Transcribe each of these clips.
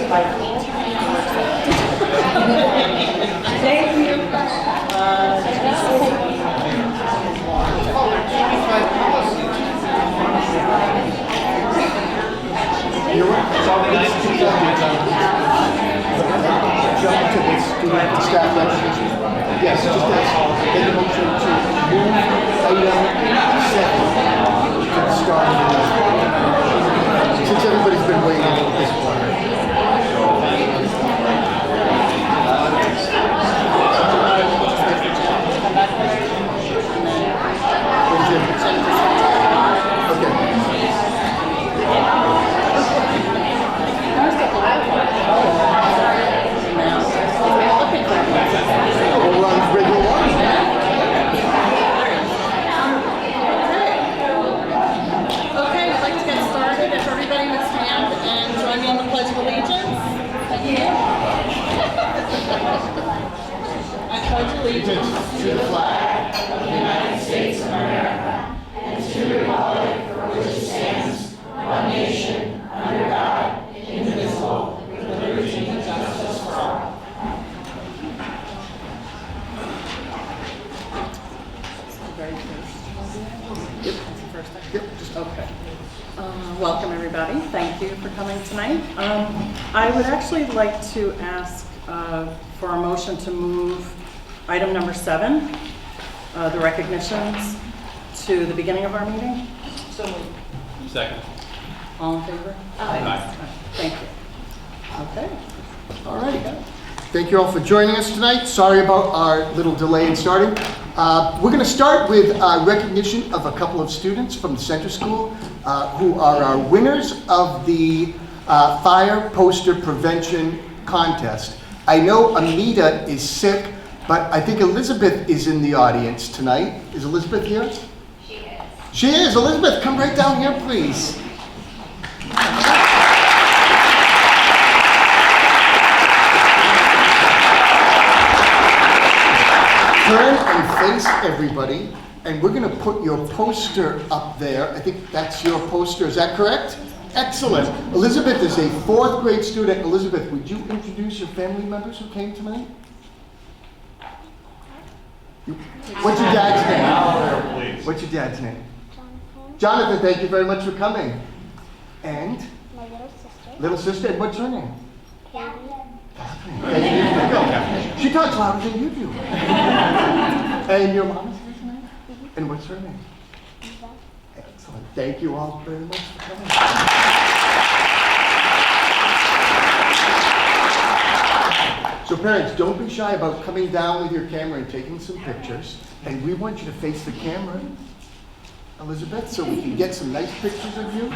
Jump to the student and staff recognition. Yes, just make a motion to move item 7 to the start. Since everybody's been waiting at this point. Allegiance to the flag of the United States of America and to the republic for which it stands, one nation, under God, indivisible, with liberty and justice for all. Okay. Welcome, everybody. Thank you for coming tonight. I would actually like to ask for a motion to move item number 7, the recognitions, to the beginning of our meeting. So moved. Second. All in favor? Aye. Thank you. Okay. All right. Thank you all for joining us tonight. Sorry about our little delay in starting. We're going to start with recognition of a couple of students from the Center School who are our winners of the fire poster prevention contest. I know Amita is sick, but I think Elizabeth is in the audience tonight. Is Elizabeth here? She is. She is. Elizabeth, come right down here, please. Turn and face everybody, and we're going to put your poster up there. I think that's your poster. Is that correct? Excellent. Elizabeth is a 4th grade student. Elizabeth, would you introduce your family members who came tonight? What's your dad's name? What's your dad's name? Jonathan. Jonathan, thank you very much for coming. And? My little sister. Little sister, and what's her name? Katie. She talks louder than you do. And your mom is here tonight? And what's her name? Excellent. Thank you all very much for coming. So parents, don't be shy about coming down with your camera and taking some pictures. And we want you to face the camera, Elizabeth, so we can get some nice pictures of you.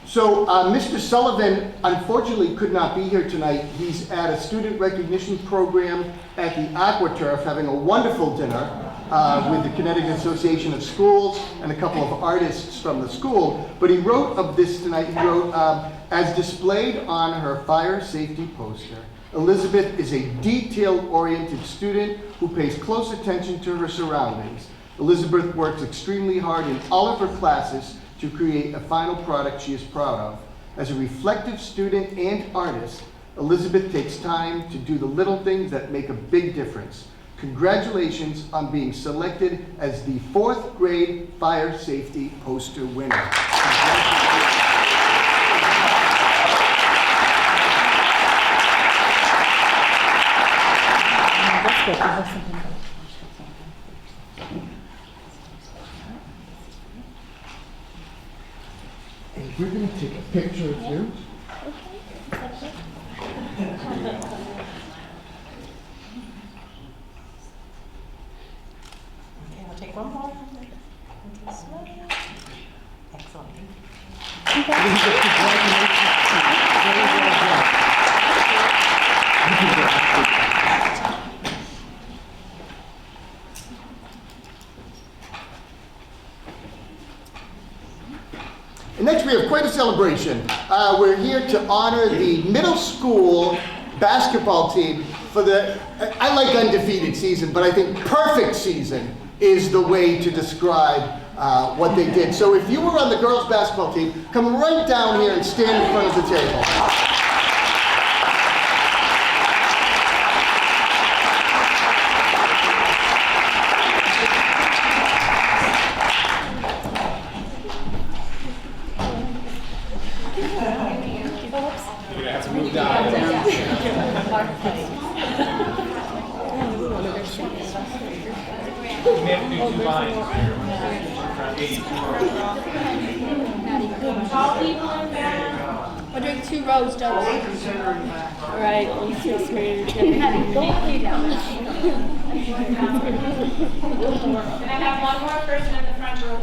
Mr. Sullivan unfortunately could not be here tonight. He's at a student recognition program at the AquaTurf having a wonderful dinner with the Connecticut Association of Schools and a couple of artists from the school. But he wrote of this tonight, he wrote, as displayed on her fire safety poster, Elizabeth is a detail-oriented student who pays close attention to her surroundings. Elizabeth works extremely hard in all of her classes to create a final product she is proud of. As a reflective student and artist, Elizabeth takes time to do the little things that make a big difference. Congratulations on being selected as the 4th grade fire safety poster winner. And we're going to take a picture of you. Okay, I'll take one more. Excellent. And next we have quite a celebration. We're here to honor the middle school basketball team for the, I like undefeated season, but I think perfect season is the way to describe what they did. So if you were on the girls' basketball team, come right down here and stand in front of the table. You're gonna have to move down. You may have to do 2 lines. Tall people in there. We're doing 2 rows, don't we? Right, I'm so scared. Can I have one more person in the front row?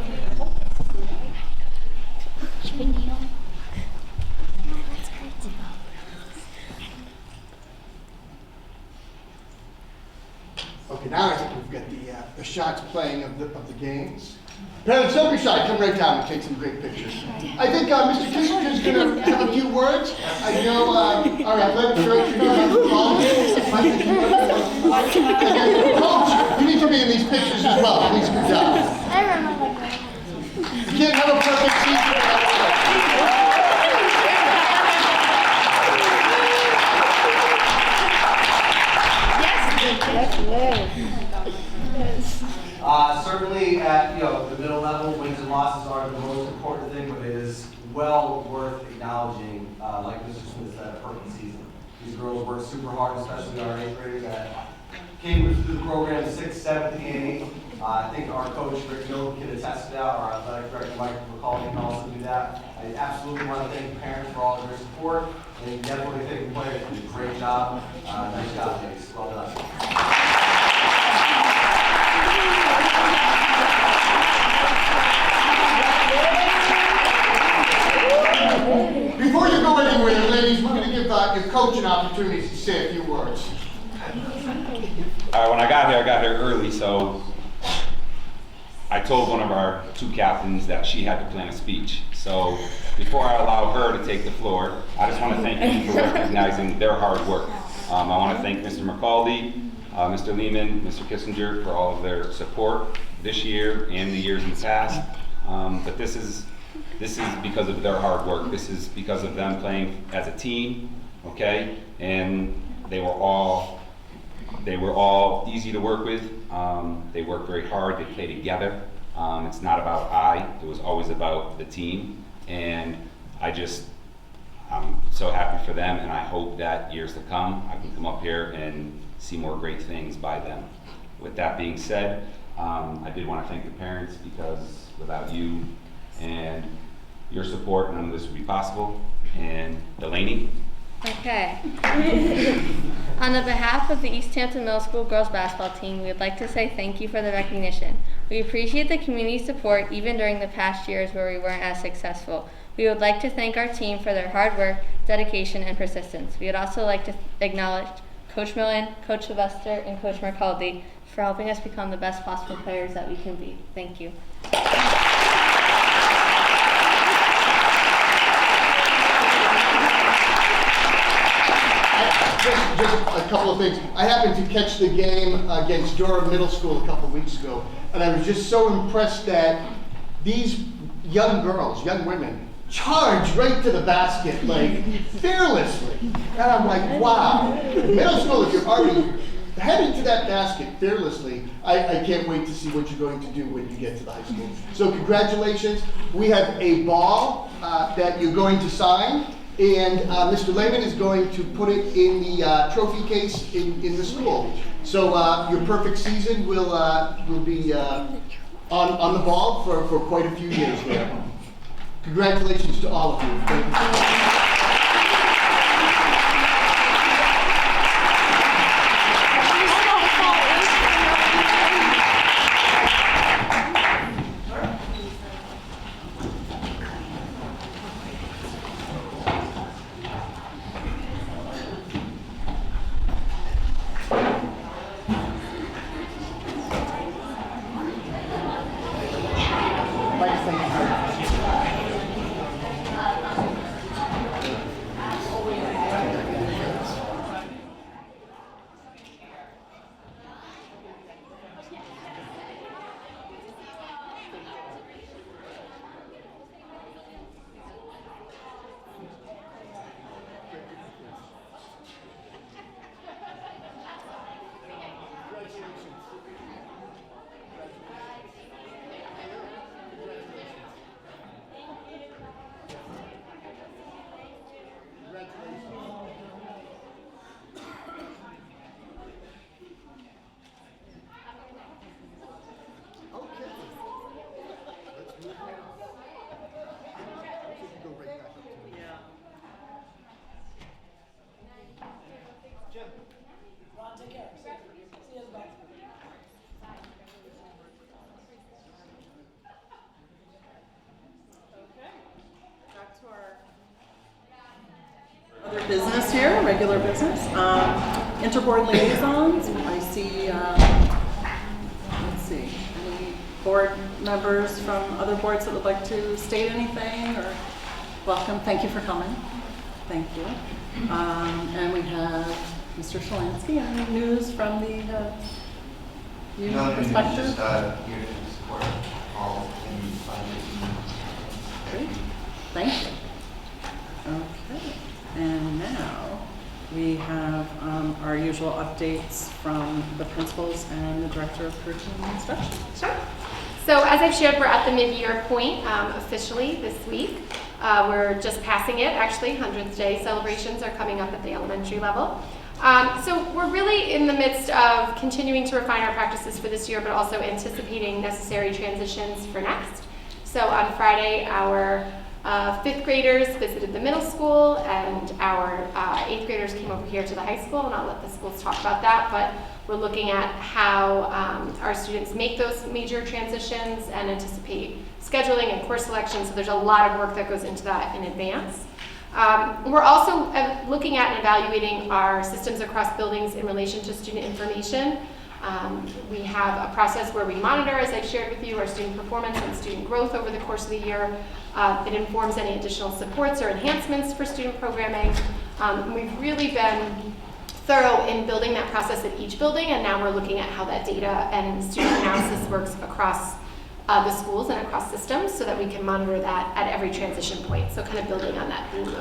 Okay, now I think we've got the shots playing of the games. Parents, don't be shy. Come right down and take some great pictures. I think Mr. Kissinger's going to have a few words. I know our athletic director has Coach, you need to be in these pictures as well. Please come down. I remember that. You can't have a perfect season without Certainly at the middle level, wins and losses are the most important thing, but it is well worth acknowledging, like Mr. Smith said, a perfect season. These girls worked super hard, especially our 8th graders that came through the program 6th, 7th, and 8th. I think our coach, Rick Mill, can attest to that. Our athletic director, Mike McCauley, can also do that. I absolutely want to thank the parents for all of their support, and definitely thank the players for a great job. Nice job, ladies. Well done. Before you go anywhere, ladies, we're going to give your coach an opportunity to say a few words. When I got here early, so I told one of our 2 captains that she had to plan a speech. So before I allow her to take the floor, I just want to thank you for recognizing their hard work. I want to thank Mr. McCaldy, Mr. Lehman, Mr. Kissinger for all of their support this year and the years in the past. But this is because of their hard work. This is because of them playing as a team, okay? And they were all easy to work with. They worked very hard. They played together. It's not about it was always about the team. And I'm so happy for them, and I hope that years to come, I can come up here and see more great things by them. With that being said, I did want to thank the parents, because without you and your support, none of this would be possible. And Delaney. Okay. On the behalf of the East Hampton Middle School girls basketball team, we would like to say thank you for the recognition. We appreciate the community support even during the past years where we weren't as successful. We would like to thank our team for their hard work, dedication, and persistence. We would also like to acknowledge Coach Millen, Coach Sylvester, and Coach Mercaldi for helping us become the best possible players that we can be. Thank you. Just a couple of things. I happened to catch the game against Durham Middle School a couple of weeks ago, and I was just so impressed that these young girls, young women, charged right to the basket, like, fearlessly. And I'm like, wow. Middle school, if you're already heading to that basket fearlessly, I can't wait to see what you're going to do when you get to the high school. So congratulations. We have a ball that you're going to sign. And Mr. Lehman is going to put it in the trophy case in the school. So your perfect season will be on the ball for quite a few years there. Congratulations to all of you. Thank you. Other business here, regular business. Interboard liaisons. I see, let's see, any board members from other boards that would like to state anything or welcome. Thank you for coming. Thank you. And we have Mr. Shalansky. Any news from the union perspective? Just here to support all in Great. Thank you. Okay. And now we have our usual updates from the principals and the director of curriculum and instruction. Sure. So as I've shared, we're at the mid-year point officially this week. We're just passing it, actually. 100th Day celebrations are coming up at the elementary level. So we're really in the midst of continuing to refine our practices for this year, but also anticipating necessary transitions for next. So on Friday, our 5th graders visited the middle school, and our 8th graders came over here to the high school, and I'll let the schools talk about that, but we're looking at how our students make those major transitions and anticipate scheduling and course selection, so there's a lot of work that goes into that in advance. We're also looking at and evaluating our systems across buildings in relation to student information. We have a process where we monitor, as I've shared with you, our student performance and student growth over the course of the year. It informs any additional supports or enhancements for student programming. We've really been thorough in building that process at each building, and now we're looking at how that data and student analysis works across the schools and across systems so that we can monitor that at every transition point. So kind of building on that theme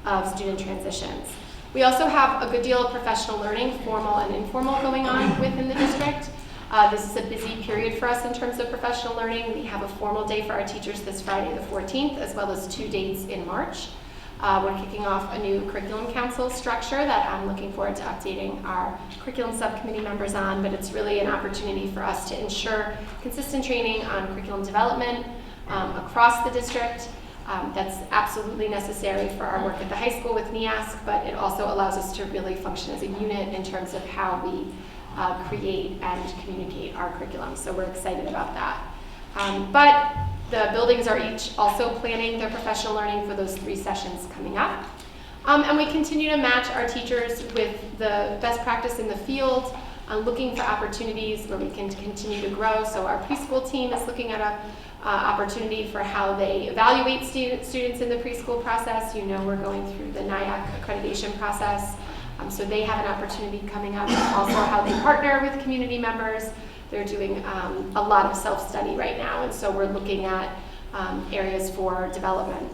of student transitions. We also have a good deal of professional learning, formal and informal, going on within the district. This is a busy period for us in terms of professional learning. We have a formal day for our teachers this Friday the 14th, as well as 2 dates in March. We're kicking off a new curriculum council structure that I'm looking forward to updating our curriculum subcommittee members on, but it's really an opportunity for us to ensure consistent training on curriculum development across the district. That's absolutely necessary for our work at the high school with NEASC, but it also allows us to really function as a unit in terms of how we create and communicate our curriculum. So we're excited about that. But the buildings are each also planning their professional learning for those 3 sessions coming up. And we continue to match our teachers with the best practice in the field, looking for opportunities where we can continue to grow. So our preschool team is looking at a opportunity for how they evaluate students in the preschool process. You know, we're going through the NIAC accreditation process. So they have an opportunity coming up. Also how they partner with community members. They're doing a lot of self-study right now, and so we're looking at areas for development.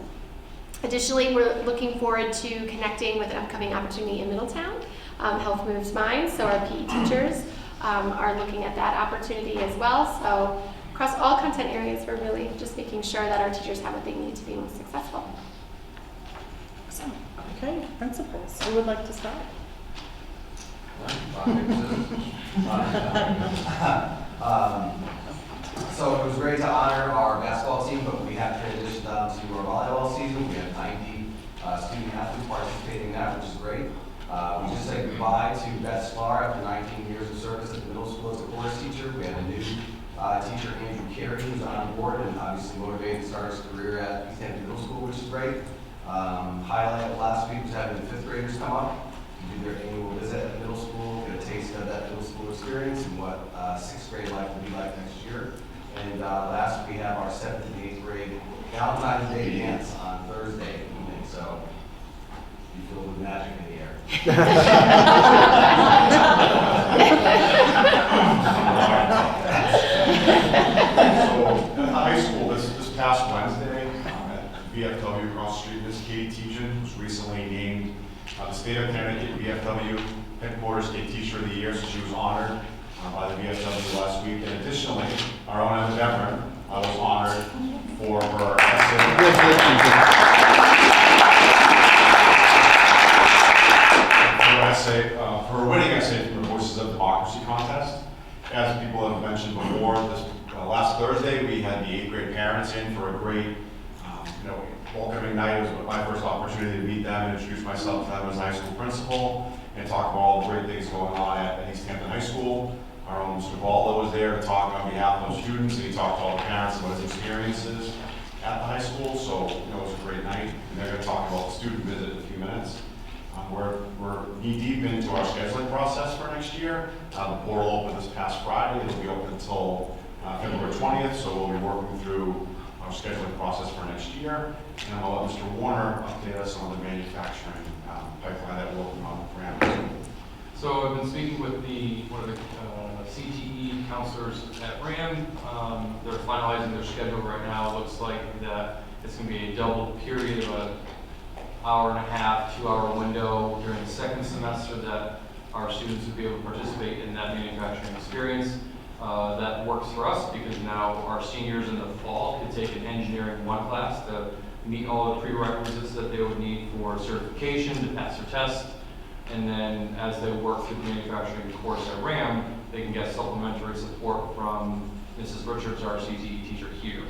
Additionally, we're looking forward to connecting with an upcoming opportunity in Middletown, Health Moves Minds, so our PE teachers are looking at that opportunity as well. So across all content areas, we're really just making sure that our teachers have what they need to be most successful. Excellent. Okay, principals, who would like to start? So it was great to honor our basketball team, but we have transitioned on to our volleyball season. We have 90 student athletes participating in that, which is great. We just said goodbye to Beth Sklar after 19 years of service at the middle school as a chorus teacher. We have a new teacher, Andrew Carey, who's on board and obviously motivated to start his career at East Hampton Middle School, which is great. Highlight of last week was having the 5th graders come up, do their annual visit at the middle school, get a taste of that middle school experience and what 6th grade life will be like next year. And last we have our 7th and 8th grade Valentine's Day dance on Thursday evening, so you feel the magic in the air. So at the high school this past Wednesday at VFW across the street, Miss Katie Tejan was recently named the State of Connecticut VFW Headquarters State Teacher of the Year, so she was honored by the VFW last week. And additionally, our own Emma Dever was honored for her essay, for her winning essay from the Voices of Democracy contest. As people have mentioned before, this last Thursday we had the 8th grade parents in for a great welcoming night. It was my first opportunity to meet them and introduce myself to them as high school principal and talk about all the great things going on at East Hampton High School. Our own Mr. Baldo was there to talk on behalf of the students, and he talked to all the parents about his experiences at the high school. So it was a great night, and they're going to talk about the student visit in a few minutes. knee-deep into our scheduling process for next year. The portal opened this past Friday. It'll be open until February 20th, so we'll be working through our scheduling process for next year. And I'll let Mr. Warner update us on the manufacturing pipeline that we're working on with RAM. So I've been speaking with one of the CTE counselors at RAM. They're finalizing their schedule right now. It looks like that it's going to be a double period of an hour and a half, 2-hour window during the second semester that our students will be able to participate in that manufacturing experience. That works for us because now our seniors in the fall can take an engineering 1 class to meet all the prerequisites that they would need for certification to pass their test. And then as they work through the manufacturing course at RAM, they can get supplementary support from Mrs. Richards, our CTE teacher here.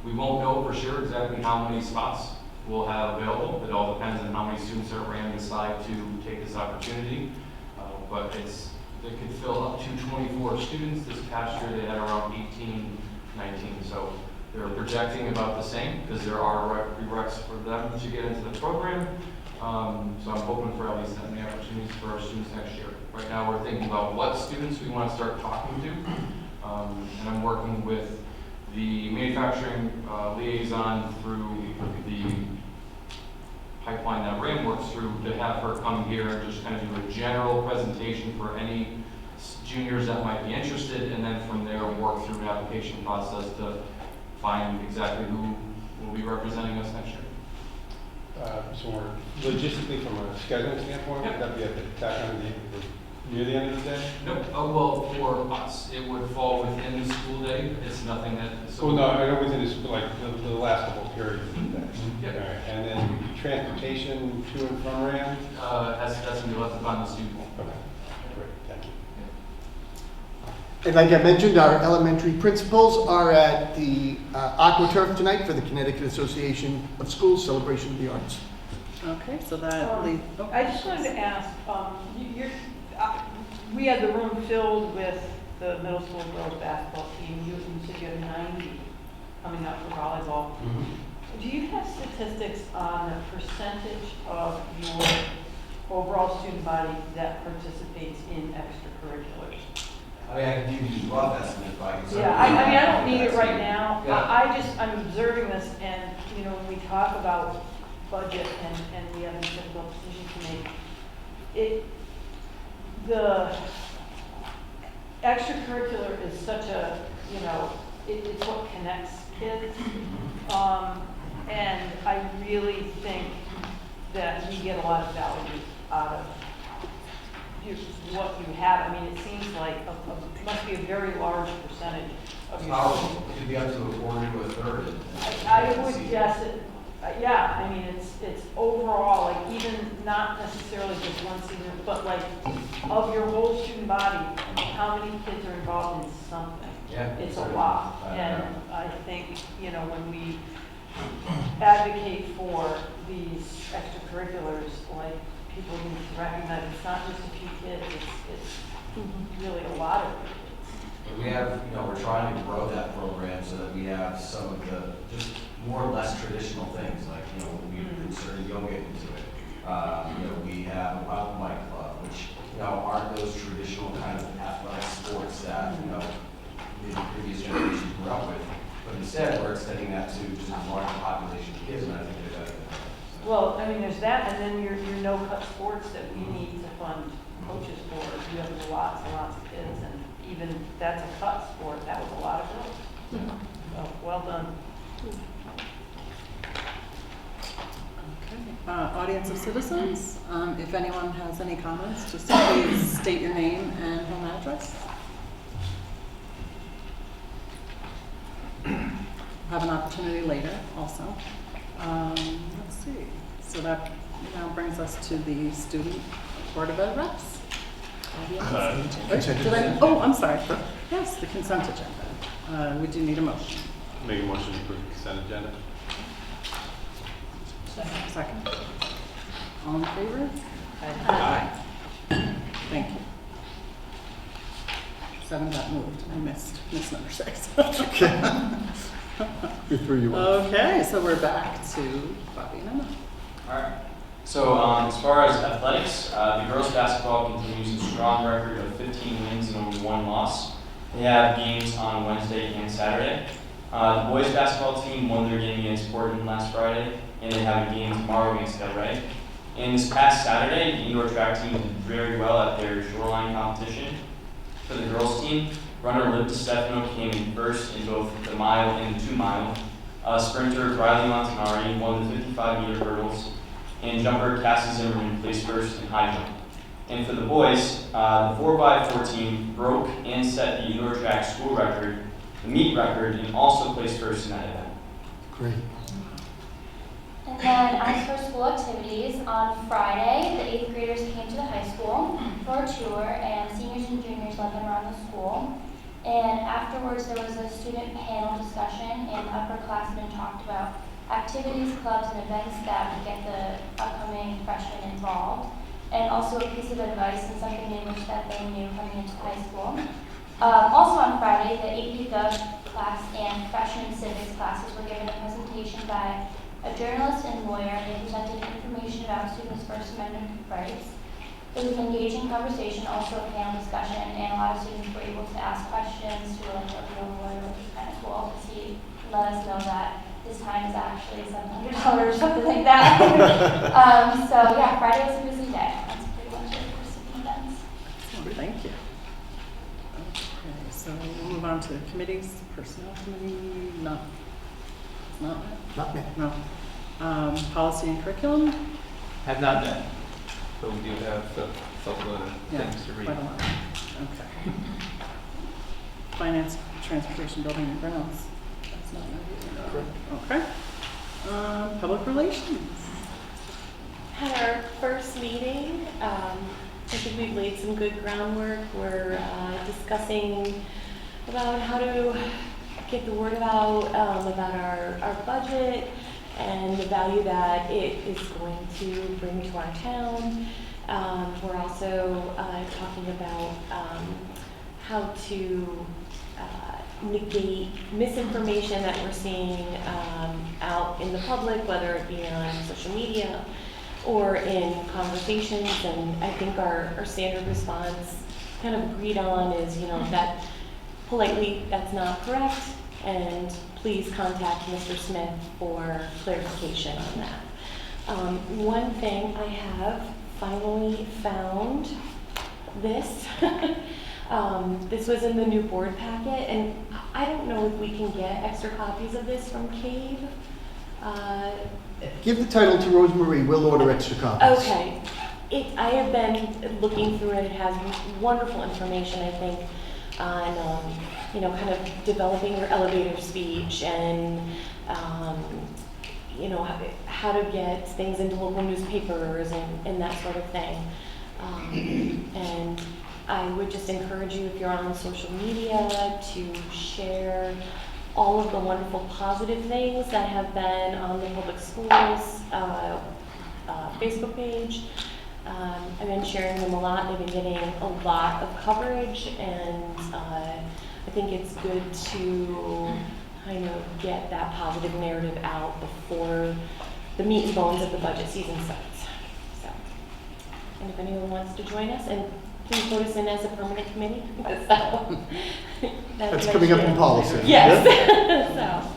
We won't know for sure exactly how many spots we'll have available. It all depends on how many students at RAM decide to take this opportunity. But they could fill up to 24 students. This past year they had around 18, 19. So they're projecting about the same because there are prereqs for them to get into the program. So I'm hoping for at least that many opportunities for our students next year. Right now we're thinking about what students we want to start talking to. And I'm working with the manufacturing liaison through the pipeline that RAM works through to have her come here and just kind of do a general presentation for any juniors that might be interested, and then from there work through an application process to find exactly who will be representing us next year. So logistically, from a scheduling standpoint, would that be at the back end of near the end of the day? No, well, for us, it would fall within the school day. It's nothing that. So well, no, I know within this, like the last couple of periods of the day. Yep. All right. And then transportation to and from RAM? That's going to be left upon the student. Okay, great, thank you. And like I mentioned, our elementary principals are at the AquaTurf tonight for the Connecticut Association of Schools Celebration of the Arts. Okay, so that leaves. I just wanted to ask, we had the room filled with the middle school girls basketball team. You said you have 90 coming up for volleyball. Mm-hmm. Do you have statistics on the percentage of your overall student body that participates in extracurriculars? I mean, I can give you a rough estimate, but I can Yeah, I mean, I don't need it right now. Yeah. I'm observing this, and, you know, when we talk about budget and we have a difficult decision to make, the extracurricular is such a, you know, it's what connects kids. And I really think that we get a lot of value out of what you have. I mean, it seems like it must be a very large percentage of your. It could be up to a quarter to a third. I would guess it. Yeah, I mean, it's overall, like, even not necessarily just one season, but like of your whole student body, how many kids are involved in something? Yeah, It's a lot. And I think, you know, when we advocate for these extracurriculars, like, people need to recognize it's not just a few kids, it's really a lot of kids. We have, you know, we're trying to grow that program so that we have some of the just more or less traditional things, like, you know, we insert yoga into it. You know, we have a mountain bike club, which, you know, aren't those traditional kind of athletic sports that, you know, maybe previous generations grew up with. But instead, we're extending that to just a larger population of kids, and I think they're better. Well, I mean, there's that, and then your no-cut sports that we need to fund coaches for. You have lots and lots of kids, and even that's a cut sport. That was a lot of girls. So, well done. Okay. Audience of citizens, if anyone has any comments, just please state your name and home address. Have an opportunity later also. Let's see. So that now brings us to the Student Board of Ed reps. I'm sorry. Yes, the consent agenda. We do need a motion. Make a motion to approve the consent agenda. Second. All in favor? Aye. Thank you. 7 got moved. I missed number 6. We threw you off. Okay, so we're back to Bobby and Emma. All right. So as far as athletics, the girls basketball continues a strong record of 15 wins and only 1 loss. They have games on Wednesday and Saturday. The boys basketball team won their game against Portland last Friday, and they have a game tomorrow against Del Rey. And this past Saturday, the indoor track team did very well at their shoreline competition. For the girls team, runner Liv DiStefano came in first in both the mile and the 2 mile. Sprinter Riley Montanari won the 55-meter hurdles, and jumper Cassie Zimmerman placed first in high jump. And for the boys, the 4x4 team broke and set the indoor track school record, the meet record, and also placed first in that event. Great. And then as for school activities, on Friday, the 8th graders came to the high school for a tour, and seniors and juniors led them around the school. And afterwards, there was a student panel discussion, and upperclassmen talked about activities, clubs, and events that would get the upcoming freshmen involved, and also a piece of advice and something they wish that they knew coming into high school. Also on Friday, the AP Gov class and freshman civics classes were given a presentation by a journalist and lawyer. They presented information about students' First Amendment rights. It was an engaging conversation, also a panel discussion, and a lot of students were able to ask questions to a real lawyer, which is kind of cool because he let us know that this time is actually $700 or something like that. So yeah, Friday was a busy day. That's pretty much it for city events. Well, thank you. Okay, so we'll move on to committees. Personnel committee, no. It's not met? Not met. No. Policy and curriculum? Have not met, but we do have a load of things to read. Quite a lot. Okay. Finance, transportation, building and grounds. That's not met either. Okay. Public relations. Had our first meeting. I think we've laid some good groundwork. We're discussing about how to get the word out about our budget and the value that it is going to bring to our town. We're also talking about how to negate misinformation that we're seeing out in the public, whether it be on social media or in conversations. And I think our standard response kind of agreed on is, that politely that's not correct, and please contact Mr. Smith for clarification on that. One thing I have finally found this. This was in the new board packet, and I don't know if we can get extra copies of this from Cave. Give the title to Rosemarie, we'll order extra copies. Okay. I have been looking through it. It has wonderful information, I think, on kind of developing your elevator speech and how to get things into local newspapers and that sort of thing. And I would just encourage you, if you're on social media, to share all of the wonderful positive things that have been on the public schools Facebook page. I've been sharing them a lot. They've been getting a lot of coverage, and I think it's good to kind of get that positive narrative out before the meat and bones of the budget season starts. So, and if anyone wants to join us, and please vote us in as a permanent committee. So, That's coming up in policy. Yes. Yeah? So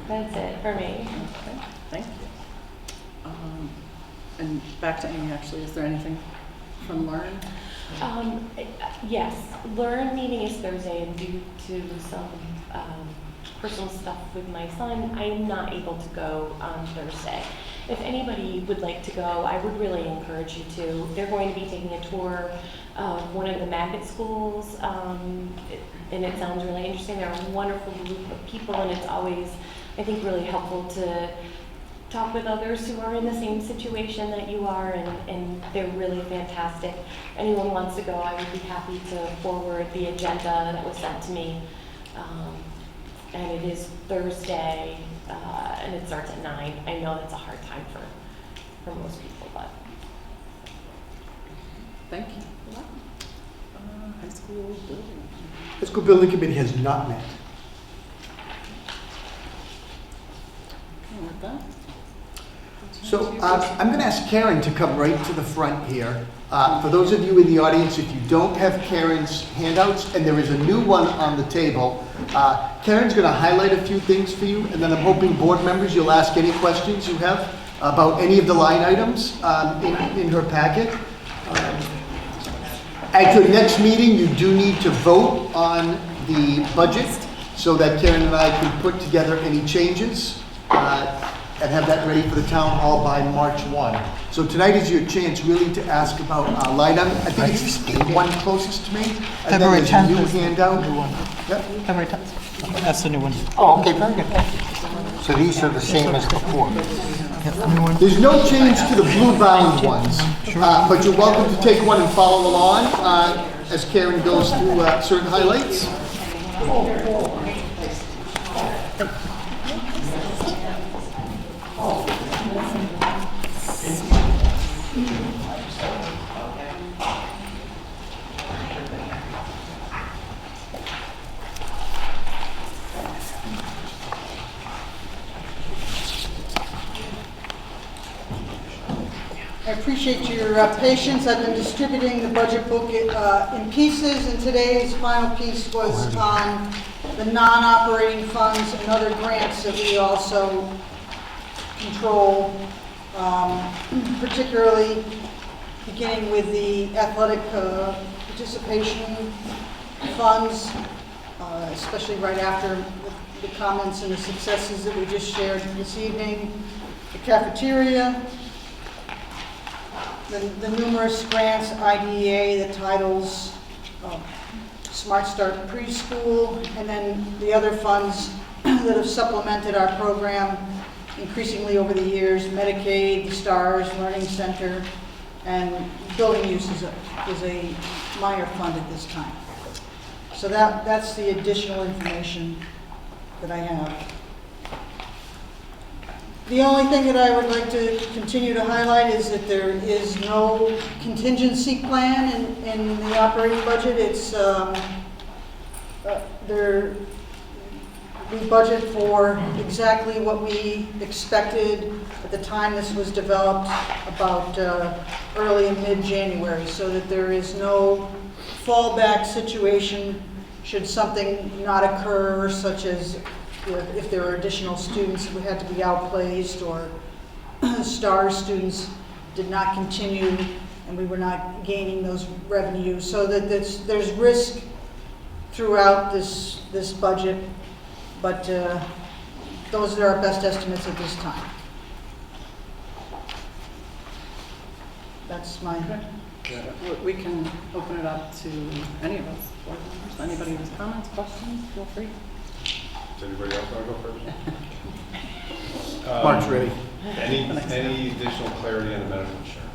that's it for me. Okay, thank you. And back to Amy, actually, is there anything from Learn? Yes, Learn meeting is Thursday, and due to some personal stuff with my son, I'm not able to go on Thursday. If anybody would like to go, I would really encourage you to. They're going to be taking a tour of one of the magnet schools, and it sounds really interesting. They're a wonderful group of people, and it's always, I think, really helpful to talk with others who are in the same situation that you are, and they're really fantastic. Anyone wants to go, I would be happy to forward the agenda that was sent to me. And it is Thursday, and it starts at 9. I know that's a hard time for most people, but. Thank you. High school building. High school building committee has not met. Okay, with that. So So I'm going to ask Karen to come right to the front here. For those of you in the audience, if you don't have Karen's handouts, and there is a new one on the table, Karen's going to highlight a few things for you, and then I'm hoping board members, you'll ask any questions you have about any of the line items in her packet. At your next meeting, you do need to vote on the budget so that Karen and I can put together any changes and have that ready for the town hall by March 1. So tonight is your chance really to ask about line item. I think it's the one closest to me. And then there's a new handout. Yep. February 10th. That's the new one. Oh, okay, very good. So these are the same as before? There's no change to the blue bound ones, but you're welcome to take one and follow along as Karen goes through certain highlights. I appreciate your patience. I've been distributing the budget book in pieces, and today's final piece was on the non-operating funds and other grants that we also control, particularly beginning with the athletic participation funds, especially right after the comments and the successes that we just shared this evening, the cafeteria, the numerous grants, IDEA, the titles, Smart Start Preschool, and then the other funds that have supplemented our program increasingly over the years, Medicaid, STARS, Learning Center, and building use is a minor fund at this time. So that's the additional information that I have. The only thing that I would like to continue to highlight is that there is no contingency plan in the operating budget. It's we budget for exactly what we expected at the time this was developed, about early and mid-January, so that there is no fallback situation should something not occur, such as if there are additional students who had to be outplaced, or STAR students did not continue and we were not gaining those revenues. So that there's risk throughout this budget, but those are our best estimates at this time. That's my... We can open it up to any of us. Anybody with comments, questions, feel free. Does anybody else want to go first? Mark's ready. Any additional clarity on the medical insurance?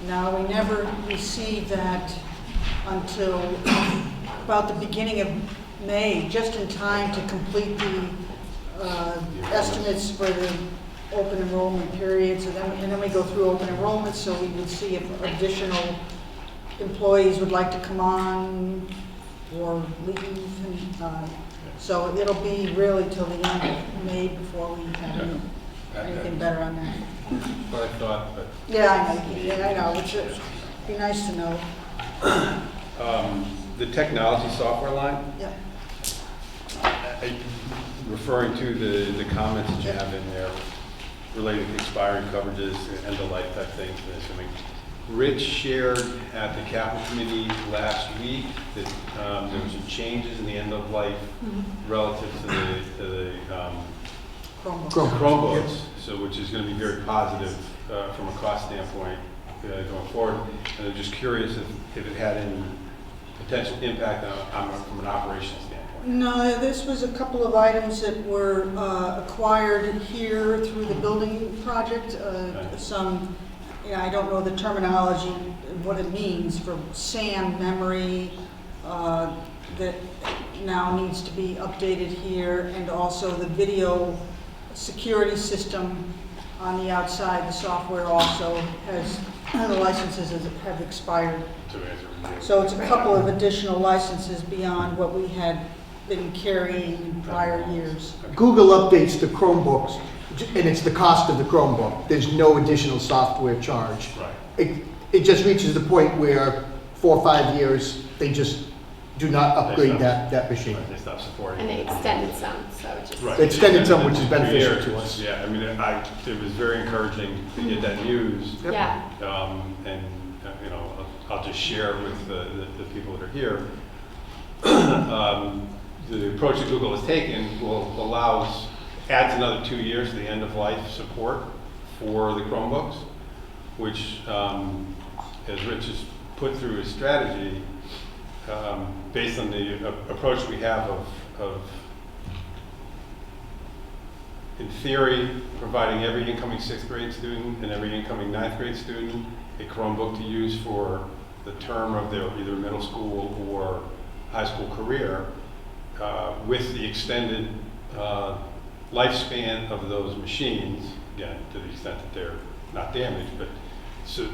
No, we never received that until about the beginning of May, just in time to complete the estimates for the open enrollment period. So then we go through open enrollment, so we would see if additional employees would like to come on or leave. And, so it'll be really till the end of May before we have anything better on that. What I thought, but... Yeah, I know. It would be nice to know. The technology software line? Yeah. Referring to the comments that you have in there related to expiring coverages and the life type things. I mean, Rich shared at the capital committee last week that there were some changes in the end of life relative to the Chromebooks, so which is going to be very positive from a cost standpoint going forward. And I'm just curious if it had any potential impact from an operational standpoint. No, this was a couple of items that were acquired here through the building project. Some, I don't know the terminology, what it means for SAM memory that now needs to be updated here, and also the video security system on the outside. The software also has, the licenses have expired. So it's a couple of additional licenses beyond what we had been carrying in prior years. Google updates the Chromebooks, and it's the cost of the Chromebook. There's no additional software charge. Right. It just reaches the point where 4 or 5 years, they just do not upgrade that machine. Right, they stop supporting And they it. extended some, so it just. Right. They extended some, which is beneficial Years, to us. Yeah, I mean, it was very encouraging to get that news. Yeah. And, you know, I'll just share with the people that are here. The approach that Google has taken adds another 2 years to the end of life support for the Chromebooks, which, as Rich has put through his strategy, based on the approach we have of, in theory, providing every incoming 6th grade student and every incoming 9th grade student a Chromebook to use for the term of their either middle school or high school career, with the extended lifespan of those machines, again, to the extent that they're not damaged, but so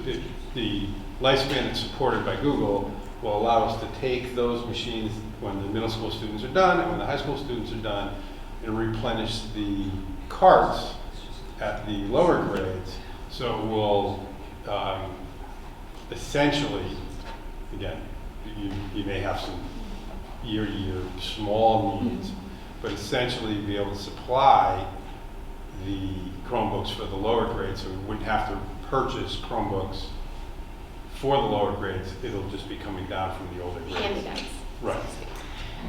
the lifespan that's supported by Google will allow us to take those machines when the middle school students are done and when the high school students are done and replenish the carts at the lower grades. So it will essentially, again, you may have some year-to-year small needs, but essentially be able to supply the Chromebooks for the lower grades, so we wouldn't have to purchase Chromebooks for the lower grades. It'll just be coming down from the older grades. Hand-me-downs. Right.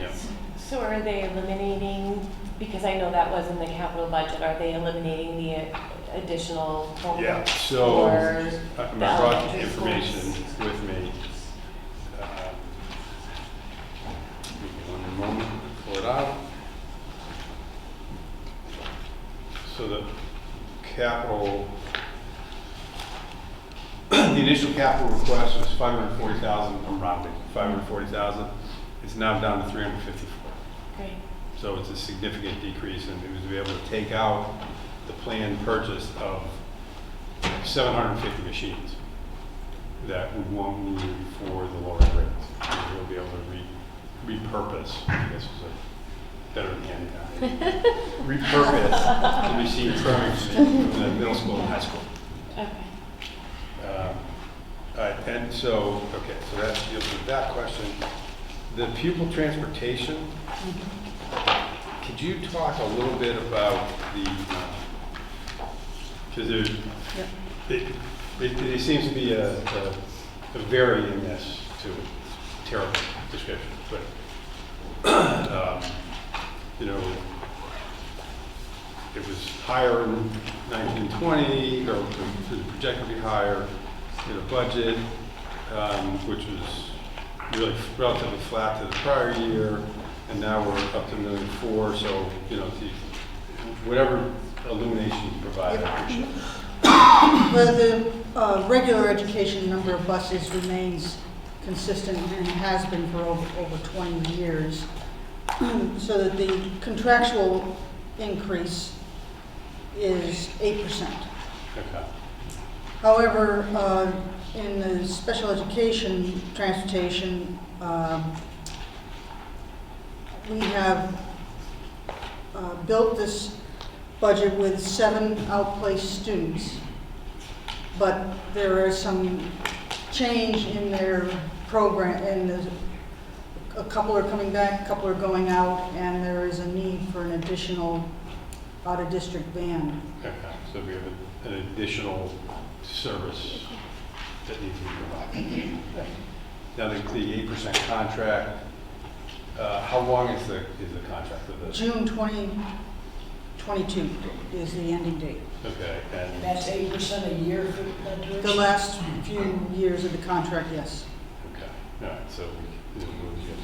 Yeah. So are they eliminating, because I know that was in the capital budget, are they eliminating the additional Chromebooks? Yeah, so I the brought elementary information schools? with me. Give me one moment to pull it out. So the capital, the initial capital request was 540,000, I'm rounding, 540,000. It's now down to 354. Great. So it's a significant decrease, and it was to be able to take out the planned purchase of 750 machines that we won't need for the lower grades. We'll be able to repurpose, I guess is a better than hand-me-down. Repurpose the machines coming from the middle school and high school. Okay. And so, okay, so that deals with that question. The pupil transportation, could you talk a little bit about the, because there seems to be a varyingness to it. Terrible description, but you know, it was higher in 1920, or projected to be higher in a budget, which was really relatively flat to the prior year, and now we're up to $1.4 million. So, you know, whatever illumination you provide, I appreciate. Well, the regular education number of buses remains consistent and has been for over 20 years. So that the contractual increase is 8%. Okay. However, in the special education transportation, we have built this budget with 7 outplaced students, but there is some change in their program, and a couple are coming back, a couple are going out, and there is a need for an additional out-of-district van. Okay, so we have an additional service that needs to be provided. Now, the 8% contract, how long is the contract with this? June 2022 is the ending date. Okay, and That's 8% a year for that tuition? The last few years of the contract, yes. okay, all right, so we will get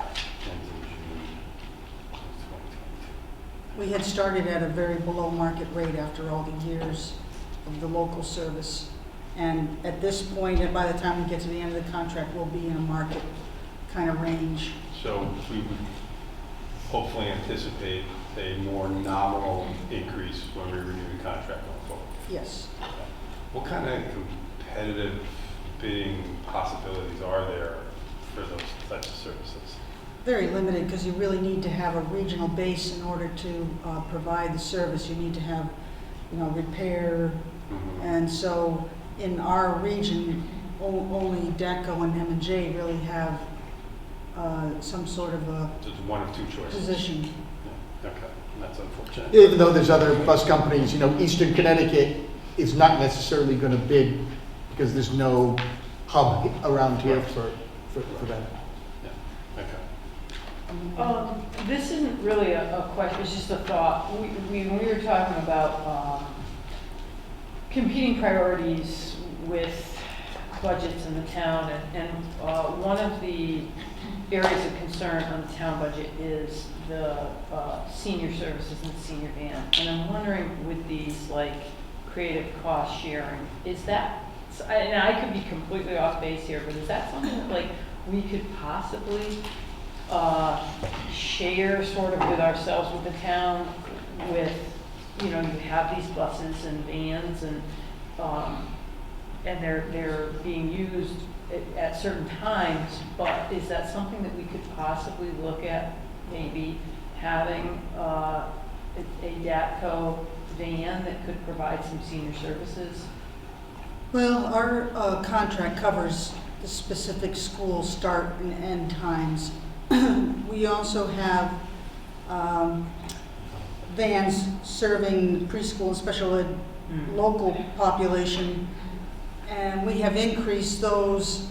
ends in June 2022. We had started at a very below market rate after all the years of the local service. And at this point, and by the time we get to the end of the contract, we'll be in a market kind of range. So we would hopefully anticipate a more nominal increase when we renew the contract going forward. Yes. What kind of competitive bidding possibilities are there for those types of services? very limited because you really need to have a regional base in order to provide the service. You need to have, repair. And so in our region, only DATCO and M&J really have some sort of a Just one of two choices. position. Yeah. Okay, that's unfortunate. Even though there's other bus companies, Eastern Connecticut is not necessarily going to bid because there's no hub around here for that. Yeah. Okay. This isn't really a question, it's just a thought. When we were talking about competing priorities with budgets in the town, and one of the areas of concern on the town budget is the senior services and senior van. And I'm wondering with these creative cost sharing, is that, and I could be completely off base here, but is that something that we could possibly share sort of with ourselves, with the town, with, you have these buses and vans and they're being used at certain times, but is that something that we could possibly look at, maybe having a DATCO van that could provide some senior services? Well, our contract covers the specific school start and end times. We also have vans serving preschool and special ed local population, and we have increased those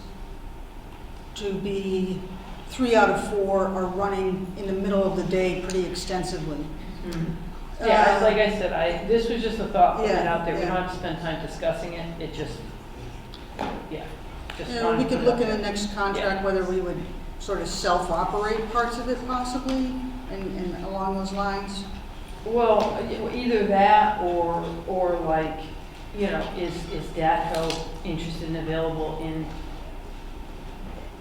to be 3 out of 4 are running in the middle of the day pretty extensively. Yeah, like I said, this was just a thought put it out there. We yeah. don't have to spend time discussing it. It just, Yeah, we could look in the next contract whether we would sort of self-operate parts of it possibly, and along those lines. Well, either that or is DATCO interested and available in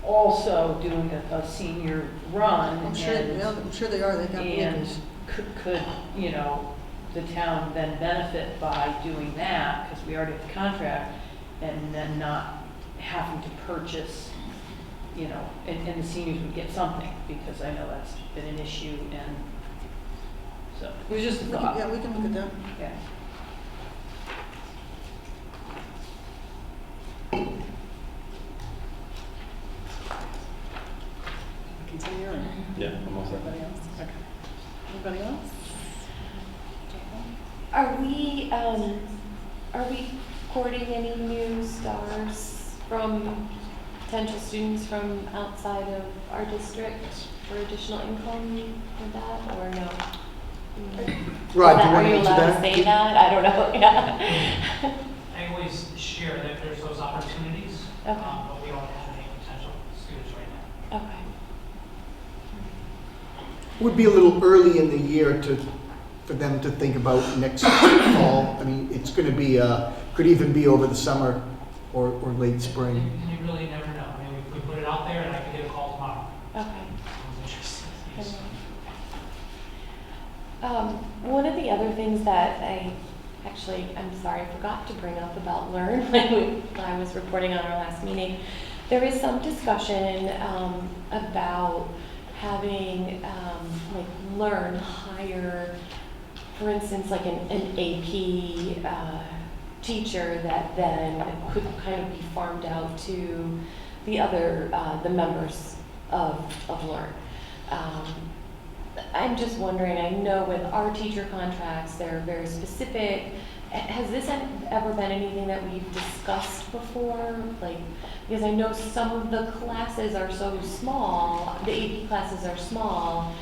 also doing a senior run? I'm sure they are. They got And vehicles. could the town then benefit by doing that, because we already have the contract, and then not having to purchase, and the seniors would get something, because I know that's been an issue, and so it was just a thought. Yeah, we can look at that. Yeah. Continue or? Yeah, almost there. Anybody else? Okay. Anybody else? Are we courting any new stars from potential students from outside of our district for additional income with that, or no? Rod, do you want Are to you answer allowed that? to say that? I don't know. Yeah. I always share that there's those opportunities, Okay. but we don't have any potential students right now. Okay. Would be a little early in the year for them to think about next fall. I mean, it's going to be, could even be over the summer or late spring. You really never know. I mean, we put it out there, and I could get a call tomorrow. Okay. Someone's interested. Yes. One of the other things that I'm sorry, I forgot to bring up about Learn when I was reporting on our last meeting. There is some discussion about having Learn hire, for instance, like an AP teacher that then could kind of be farmed out to the other the members of Learn. I'm just wondering, I know with our teacher contracts, they're very specific. Has this ever been anything that we've discussed before? Because I know some of the classes are so small, the AP classes are small.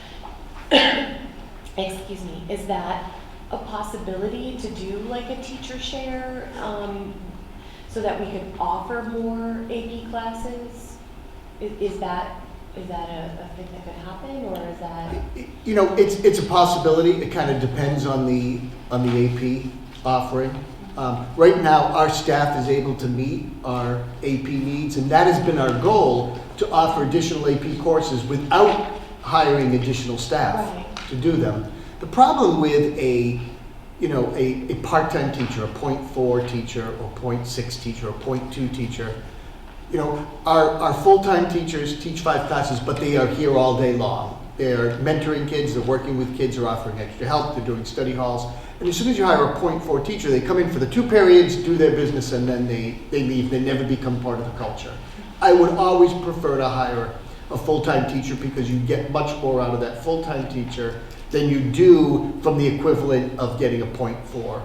Excuse me, is that a possibility to do a teacher share so that we could offer more AP classes? Is that a thing that could happen, or is that? It's a possibility. It kind of depends on the AP offering. Right now, our staff is able to meet our AP needs, and that has been our goal, to offer additional AP courses without hiring additional staff to do them. The problem with a part-time teacher, a .4 teacher, or .6 teacher, or .2 teacher, You know, our full-time teachers teach 5 classes, but they are here all day long. They're mentoring kids, they're working with kids, they're offering extra help, they're doing study halls. And as soon as you hire a .4 teacher, they come in for the 2 periods, do their business, and then they leave. They never become part of the culture. I would always prefer to hire a full-time teacher because you get much more out of that full-time teacher than you do from the equivalent of getting a .4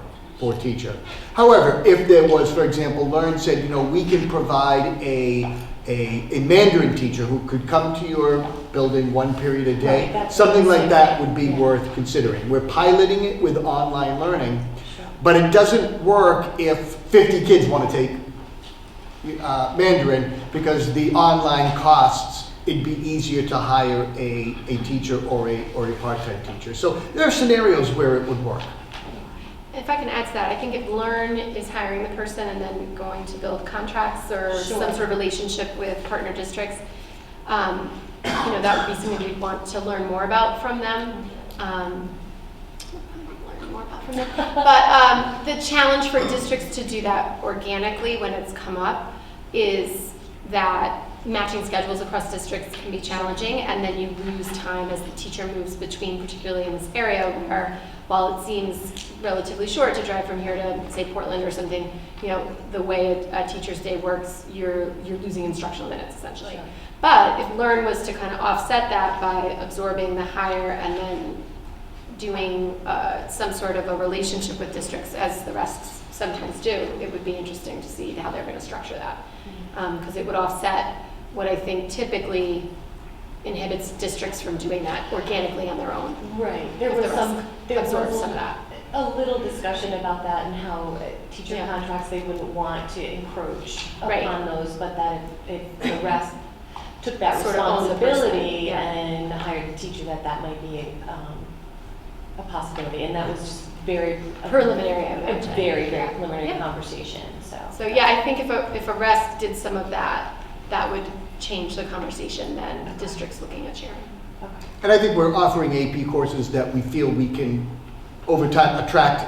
teacher. However, if there was, for example, Learn said, you know, we can provide a Mandarin teacher who could come to your building 1 period a day, Right, something like that would be worth considering. We're piloting it with online learning, but it doesn't work if 50 kids want to take Mandarin because the online costs, it'd be easier to hire a teacher or a part-time teacher. So there are scenarios where it would work. If I can add to that, I think if Learn is hiring the person and then going to build contracts or some sort of relationship with partner districts, you know, that would be something we'd want to learn more about from them. But the challenge for districts to do that organically when it's come up is that matching schedules across districts can be challenging, and then you lose time as the teacher moves between, particularly in this area where, while it seems relatively short to drive from here to, say, Portland or something, you know, the way a teacher's day works, you're losing instructional minutes, essentially. But if Learn was to kind of offset that by absorbing the hire and then doing some sort of a relationship with districts, as the rest sometimes do, it would be interesting to see how they're going to structure that. Because it would offset what I think typically inhibits districts from doing that organically on their own. Right. There was some of that. A little discussion about that and how teacher contracts, they wouldn't want to encroach upon those, but that if the rest took that Sort of own the responsibility person, and hired a teacher, that might be a possibility. And that was just very preliminary, I a imagine. very preliminary conversation. So yeah, I think if a rest did some of that, that would change the conversation than districts looking at sharing. And I think we're offering AP courses that we feel we can, over time, attract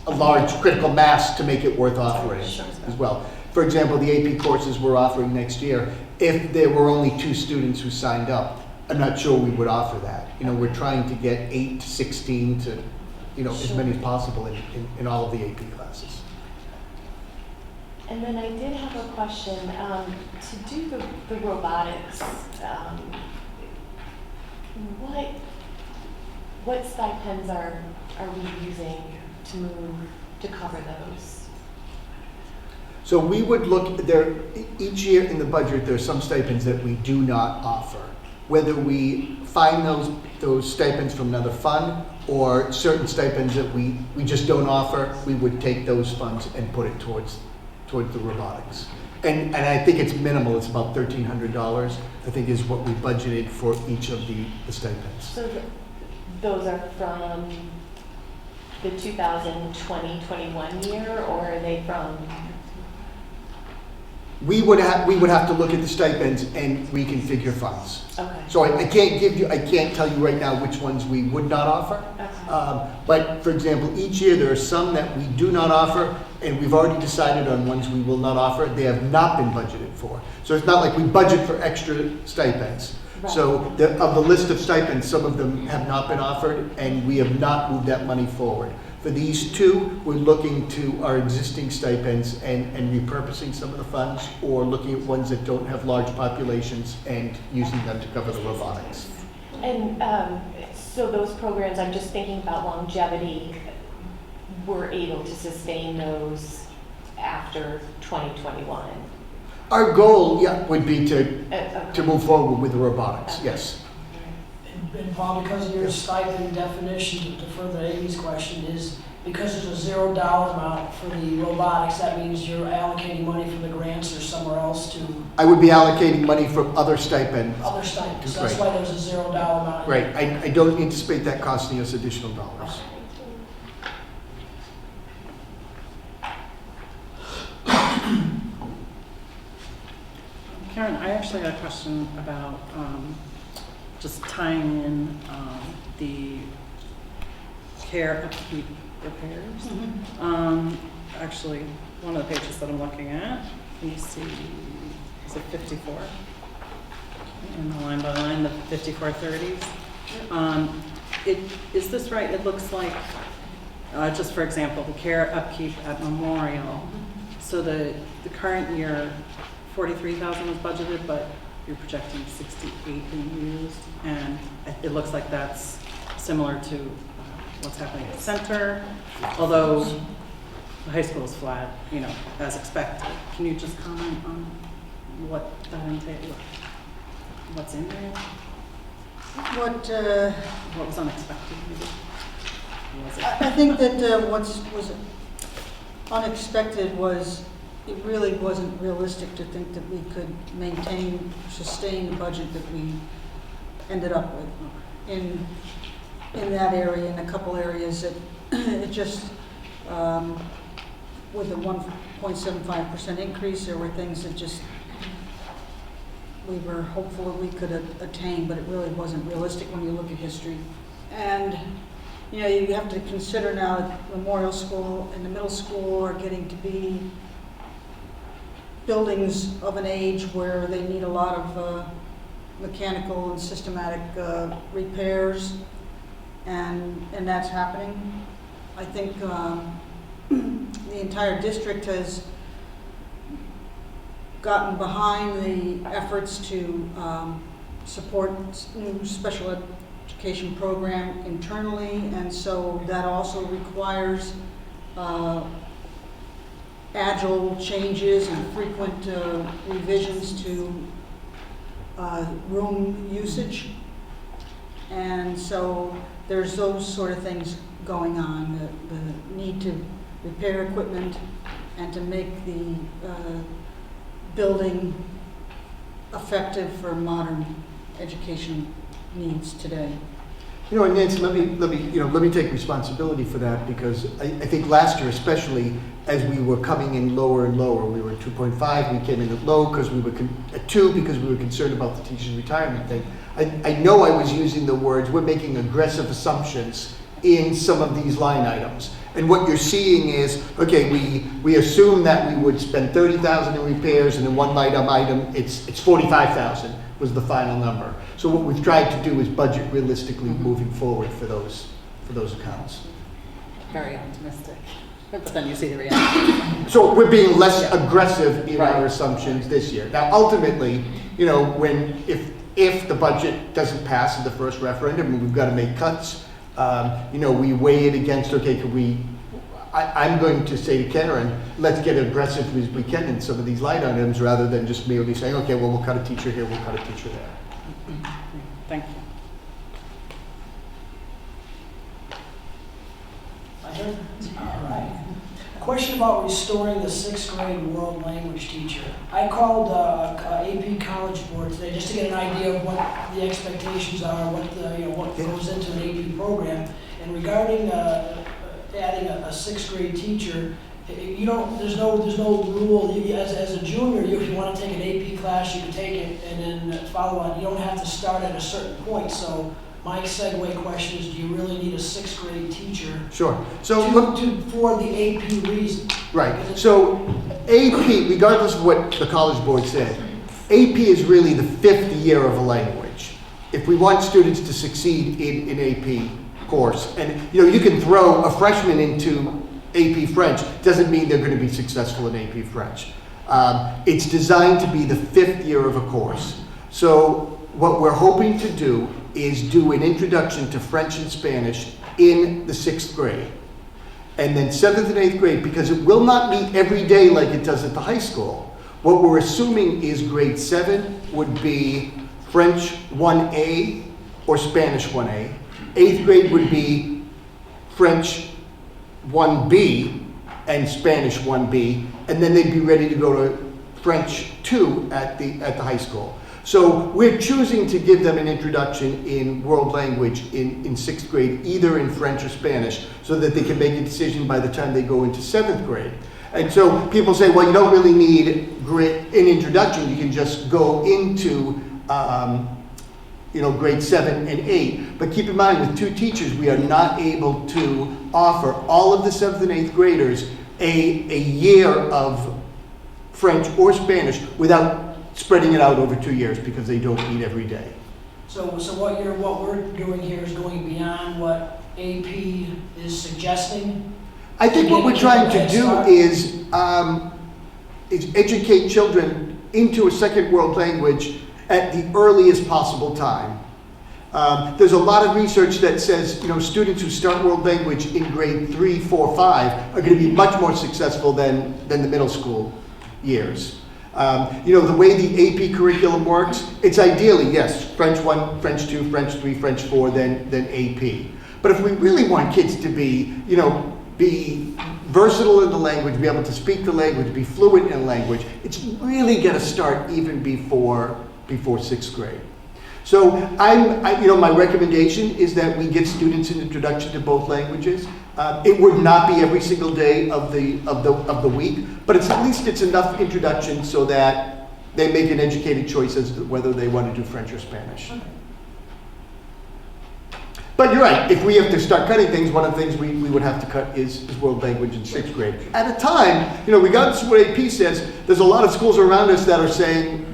a large critical mass to make it worth offering as well. For example, the AP courses we're offering next year, if there were only 2 students who signed up, I'm not sure we would offer that. You know, we're trying to get 8 to 16 to, you know, as many as possible in all of the AP classes. And then I did have a question. To do the robotics, what stipends are we using to cover those? So we would look there each year in the budget. There are some stipends that we do not offer. Whether we find those stipends from another fund or certain stipends that we just don't offer, we would take those funds and put it towards the robotics. And I think it's minimal. It's about $1,300. I think is what we budgeted for each of the stipends. So those are from the 2020-21 year, or are they from? We would have to look at the stipends and reconfigure funds. Okay. So I can't tell you right now which ones we would not offer. Okay. But for example, each year there are some that we do not offer, and we've already decided on ones we will not offer. They have not been budgeted for. So it's not like we budget for extra stipends. Right. So of the list of stipends, some of them have not been offered, and we have not moved that money forward. For these 2, we're looking to our existing stipends and repurposing some of the funds, or looking at ones that don't have large populations and using them to cover the robotics. And so those programs, I'm just thinking about longevity, we're able to sustain those after 2021. Our goal, would be to move forward with the robotics, yes. And Paul, because of your stipend definition, to further Amy's question, is because there's a $0 amount for the robotics, that means you're allocating money from the grants or somewhere else to I would be allocating money from other stipends. other stipends. That's Right. why there's a $0 amount. Right, I don't anticipate that costing us additional dollars. Karen, I actually had a question about just tying in the care upkeep repairs. Actually, one of the pages that I'm looking at let me see, is it 54? In the line by line, the 5430s. Is this right? It looks like, just for example, the care upkeep at Memorial. So the current year, 43,000 was budgeted, but you're projecting 68 being used, and it looks like that's similar to what's happening at the center, although the high school is flat, you know, as expected. Can you just comment on what that entails? What's in there? What was unexpected, maybe? Was it? I think that what was unexpected was it really wasn't realistic to think that we could sustain the budget that we ended up with in that area, in a couple areas that it just, with the 1.75% increase, there were things that just we were hopeful that we could attain, but it really wasn't realistic when you look at history. And you know, you have to consider now that Memorial School and the middle school are getting to be buildings of an age where they need a lot of mechanical and systematic repairs, and that's happening. I think the entire district has gotten behind the efforts to support new special education program internally, and so that also requires agile changes and frequent revisions to room usage. And so there's those sort of things going on, the need to repair equipment and to make the building effective for modern education needs today. You know, and Nancy, let me take responsibility for that, because I think last year, especially as we were coming in lower and lower, we were at 2.5, we came in at low because we were at 2 because we were concerned about the teachers' retirement thing. I know I was using the words, we're making aggressive assumptions in some of these line items. And what you're seeing is, okay, we assume that we would spend 30,000 in repairs, and in one item, it's 45,000 was the final number. So what we've tried to do is budget realistically moving forward for those accounts. Very optimistic, but then you see the reality. So we're being less aggressive in our assumptions this year. Now, ultimately, you know, if the budget doesn't pass in the first referendum and we've got to make cuts, you know, we weigh it against, okay, I'm going to say to Karen, let's get aggressive as we can in some of these line items rather than just merely saying, okay, well, we'll cut a teacher here, we'll cut a teacher there. Thank you. All right. Question about restoring the 6th grade world language teacher. I called AP College Board today just to get an idea of what the expectations are, what goes into an AP program, and regarding adding a 6th grade teacher. There's no rule. As a junior, if you want to take an AP class, you can take it and then follow on. You don't have to start at a certain point. So my segue question is, do you really need a 6th grade teacher? Sure. So for the AP reason. Right. So AP, regardless of what the College Board said, AP is really the 5th year of a language. If we want students to succeed in an AP course, and you can throw a freshman into AP French, doesn't mean they're going to be successful in AP French. It's designed to be the 5th year of a course. So what we're hoping to do is do an introduction to French and Spanish in the 6th grade. And then 7th and 8th grade, because it will not meet every day like it does at the high school. What we're assuming is grade 7 would be French 1A or Spanish 1A. 8th grade would be French 1B and Spanish 1B, and then they'd be ready to go to French 2 at the high school. So we're choosing to give them an introduction in world language in 6th grade, either in French or Spanish, so that they can make a decision by the time they go into 7th grade. And so people say, well, you don't really need an introduction, you can just go into grade 7 and 8. But keep in mind, with 2 teachers, we are not able to offer all of the 7th and 8th graders a year of French, or Spanish without spreading it out over 2 years because they don't meet every day. So what we're doing here is going beyond what AP is suggesting? I think what we're trying to do is educate children into a second world language at the earliest possible time. There's a lot of research that says, students who start world language in grade 3, 4, 5 are going to be much more successful than the middle school years. The way the AP curriculum works, it's ideally, yes, French 1, French 2, French 3, French 4, then AP. But if we really want kids to be versatile in the language, be able to speak the language, be fluent in the language, it's really going to start even before 6th grade. So my recommendation is that we get students an introduction to both languages. It would not be every single day of the week, but it's at least enough introduction so that they make an educated choice as to whether they want to do French or Spanish. But you're right, if we have to start cutting things, one of the things we would have to cut is world language in 6th grade. At a time, regardless of what AP says, there's a lot of schools around us that are saying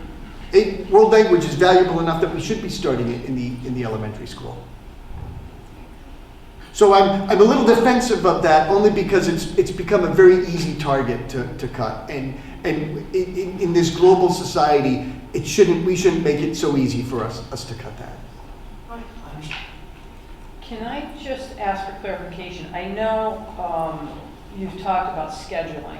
world language is valuable enough that we should be starting it in the elementary school. So I'm a little defensive of that only because it's become a very easy target to cut. And in this global society, we shouldn't make it so easy for us to cut that. Can I just ask for clarification? I know you've talked about scheduling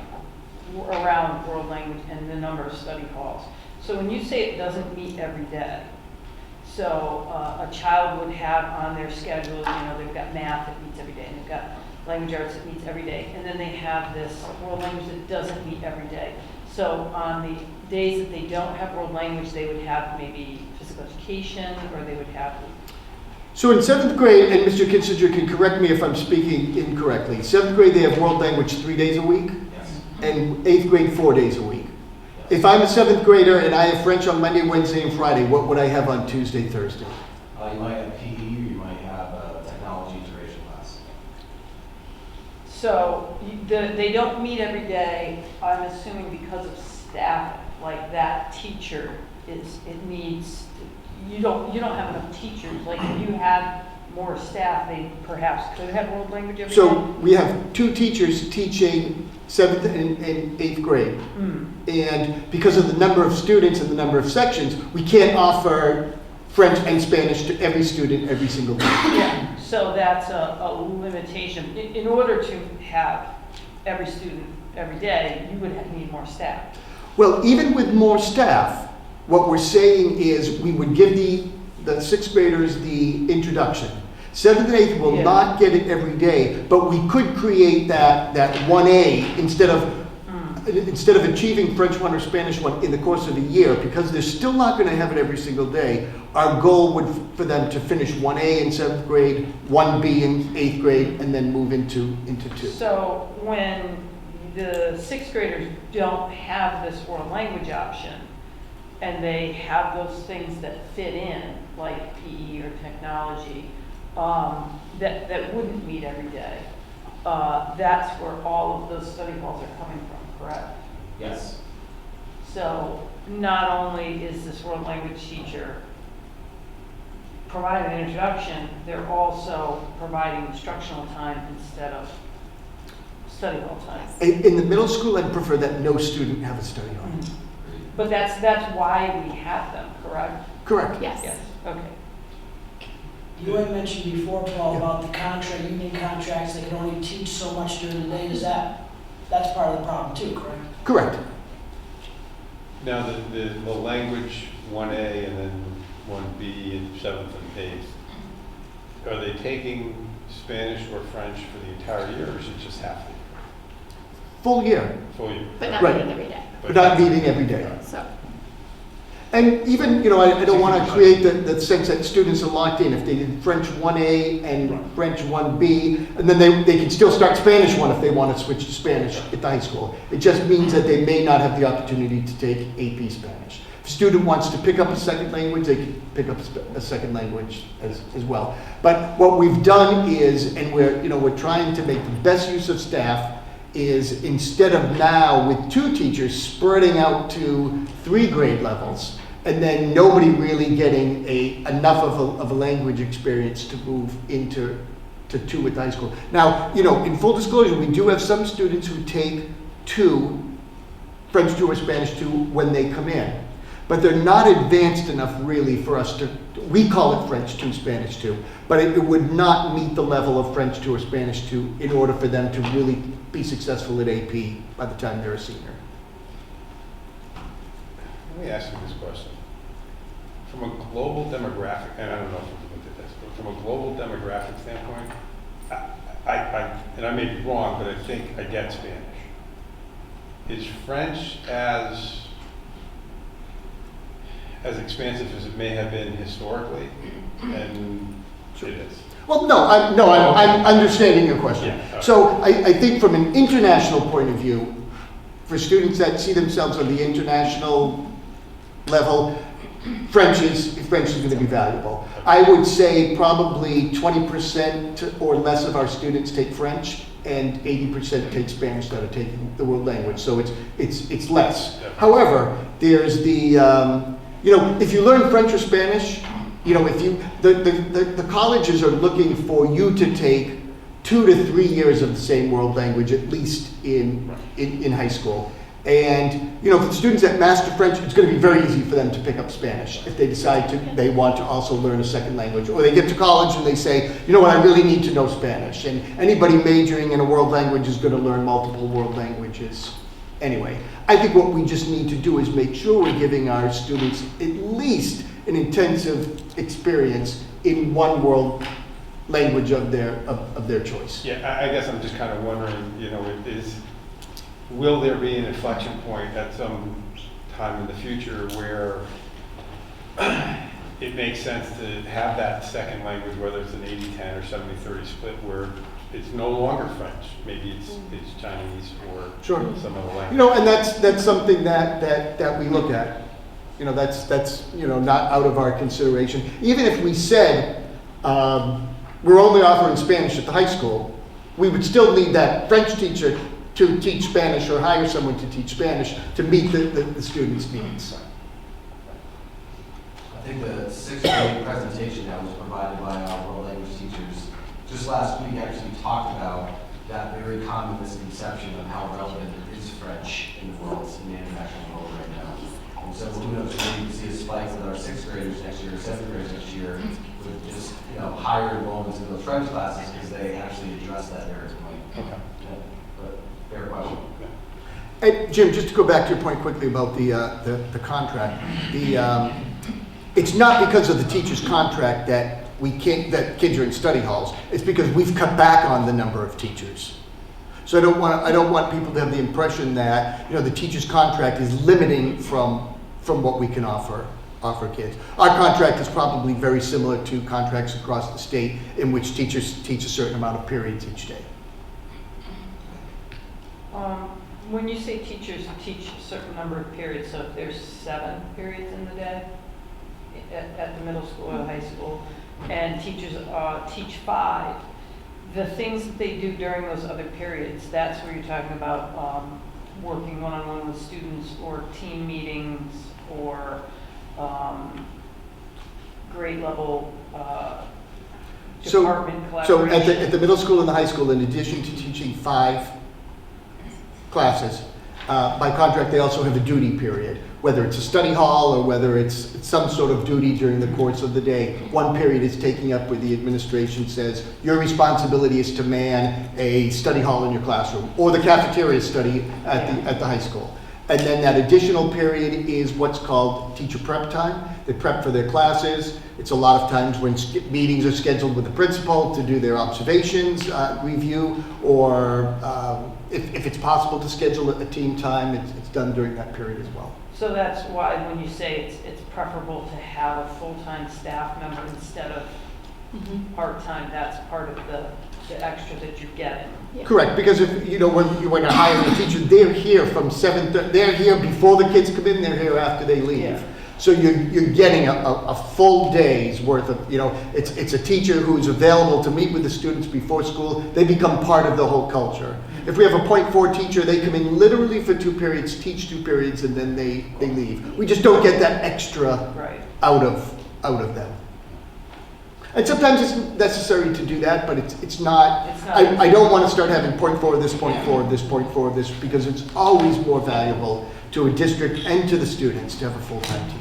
around world language and the number of study halls. So when you say it doesn't meet every day, so a child would have on their schedule, they've got math that meets every day, and they've got language arts that meets every day, and then they have this world language that doesn't meet every day. So on the days that they don't have world language, they would have maybe physical education, or they would have... So in 7th grade, and Mr. Kinsinger can correct me if I'm speaking incorrectly, 7th grade they have world language 3 days a week, Yes. and 8th grade 4 days a week. If I'm a 7th grader and I have French on Monday, Wednesday, and Friday, what would I have on Tuesday, Thursday? You might have PE, or you might have a technology integration class. So they don't meet every day, I'm assuming because of staff, like that teacher you don't have enough teachers. Like if you had more staff, they perhaps could have world language every day? So we have 2 teachers teaching 7th and 8th grade. And because of the number of students and the number of sections, we can't offer French and Spanish to every student every single day. Yeah, so that's a limitation. In order to have every student every day, you would need more staff. Well, even with more staff, what we're saying is we would give the 6th graders the introduction. 7th and 8th will not get it every day, but we could create that 1A instead of achieving French 1 or Spanish 1 in the course of a year, because they're still not going to have it every single day. Our goal would for them to finish 1A in 7th grade, 1B in 8th grade, and then move into 2. So when the 6th graders don't have this world language option, and they have those things that fit in, like PE or technology, that wouldn't meet every day, that's where all of those study halls are coming from, correct? Yes. So not only is this world language teacher providing an introduction, they're also providing instructional time instead of study hall time. In the middle school, I'd prefer that no student have a study hall. But that's why we have them, correct? Correct. Yes, okay. You had mentioned before, Paul, about the union contracts, they can only teach so much during the day. That's part of the problem too, correct? Correct. Now, the language 1A and then 1B in 7th and 8th, are they taking Spanish or French for the entire year, or is it just half the year? Full year. Full year. But not Right. meeting every day. But not meeting every day. So. And even, I don't want to create the sense that students are locked in. If they did French 1A and French 1B, and then they can still start Spanish 1 if they want to switch to Spanish at the high school. It just means that they may not have the opportunity to take AP Spanish. If a student wants to pick up a second language, they can pick up a second language as well. But what we've done is, and we're trying to make the best use of staff, is instead of now with 2 teachers spreading out to 3 grade levels, and then nobody really getting enough of a language experience to move into 2 at the high school. Now, in full disclosure, we do have some students who take 2, French 2 or Spanish 2 when they come in. But they're not advanced enough really for us to, we call it French 2, Spanish 2, but it would not meet the level of French 2 or Spanish 2 in order for them to really be successful at AP by the time they're a senior. Let me ask you this question. From a global demographic, and I don't know if we looked at this, but from a global demographic standpoint, and I may be wrong, but I think I get Spanish. Is French as expansive as it may have been historically? And it is. Well, no, I'm understanding your question. Yeah. So I think from an international point of view, for students that see themselves on the international level, French is going to be valuable. I would say probably 20% or less of our students take French, and 80% take Spanish that are taking the world language. So it's less. However, there's the if you learn French or Spanish, if you the colleges are looking for you to take 2 to 3 years of the same world language at least in high school. And for the students that master French, it's going to be very easy for them to pick up Spanish if they decide they want to also learn a second language, or they get to college and they say, you know what, I really need to know Spanish. And anybody majoring in a world language is going to learn multiple world languages anyway. I think what we just need to do is make sure we're giving our students at least an intensive experience in one world language of their choice. Yeah, I guess I'm just kind of wondering, will there be an inflection point at some time in the future where it makes sense to have that second language, whether it's an 80-10 or 70-30 split, where it's no longer French, maybe it's Chinese or some other language. And that's something that we look at. That's not out of our consideration. Even if we said we're only offering Spanish at the high school, we would still need that French teacher to teach Spanish or hire someone to teach Spanish to meet the students' needs. I think the 6th grade presentation that was provided by our world language teachers just last week actually talked about that very common misconception of how relevant is French in the world, in the international world right now. And so who knows, maybe we see a spike with our 6th graders next year, 7th graders next year, with just higher enrollments in those French classes because they actually address that very point. Okay. But fair question. And Jim, just to go back to your point quickly about the contract, it's not because of the teacher's contract that kids are in study halls. It's because we've cut back on the number of teachers. So I don't want people to have the impression that the teacher's contract is limiting from what we can offer kids. Our contract is probably very similar to contracts across the state in which teachers teach a certain amount of periods each day. When you say teachers teach a certain number of periods, so if there's 7 periods in the day at the middle school or high school, and teachers teach 5, the things that they do during those other periods, that's where you're talking about working one-on-one with students, or team meetings, or grade level department collaboration. So at the middle school and the high school, in addition to teaching 5 classes, by contract they also have a duty period, whether it's a study hall or whether it's some sort of duty during the course of the day. One period is taking up where the administration says your responsibility is to man a study hall in your classroom, or the cafeteria study at the high school. And then that additional period is what's called teacher prep time. They prep for their classes. It's a lot of times when meetings are scheduled with the principal to do their observations review, or if it's possible to schedule a team time, it's done during that period as well. So that's why when you say it's preferable to have a full-time staff member instead of part-time, that's part of the extra that you're getting. Yeah. Correct, because if when you're hiring a teacher, they're here from 7:30. They're here before the kids come in. They're here after they leave. Yeah. So you're getting a full day's worth of, you know, it's a teacher who's available to meet with the students before school. They become part of the whole culture. If we have a .4 teacher, they come in literally for 2 periods, teach 2 periods, and then they leave. We just don't get that extra out of them. And sometimes it's necessary to do that, but it's not. I don't want to start having .4 this, .4 this, .4 this, because it's always more valuable to a district and to the students to have a full-time teacher.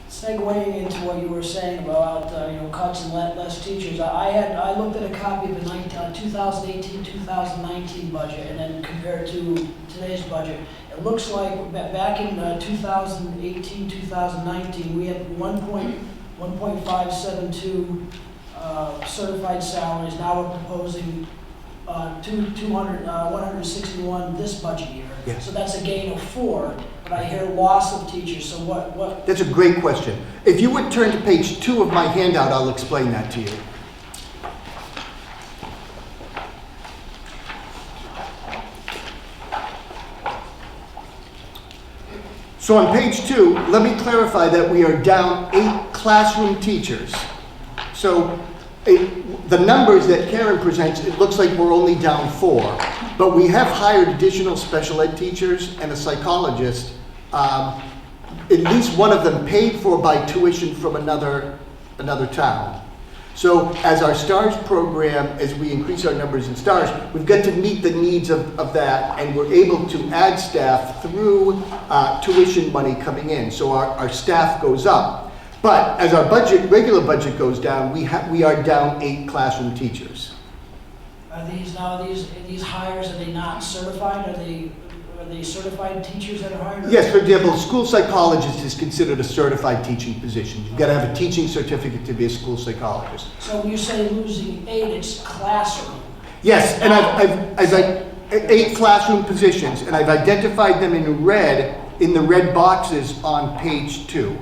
Segueing into what you were saying about cuts and less teachers, I looked at a copy of the 2018-2019 budget and then compared to today's budget. It looks like back in 2018-2019 we had 1.572 certified salaries. Now we're proposing 161 this budget year. Yes. So that's a gain of 4. But I hear loss of teachers. So what? That's a great question. If you would turn to page 2 of my handout, I'll explain that to you. So on page 2, let me clarify that we are down 8 classroom teachers. So the numbers that Karen presents, it looks like we're only down 4, but we have hired additional special ed teachers and a psychologist, at least one of them paid for by tuition from another town. So as our STARS program, as we increase our numbers in STARS, we've got to meet the needs of that, and we're able to add staff through tuition money coming in. So our staff goes up. But as our regular budget goes down, we are down 8 classroom teachers. Are these hires, are they not certified? Are they certified teachers that are hired? Yes, for example, a school psychologist is considered a certified teaching position. You've got to have a teaching certificate to be a school psychologist. So when you say losing 8, it's classroom. Yes, and I've 8 classroom positions, and I've identified them in red, in the red boxes on page 2.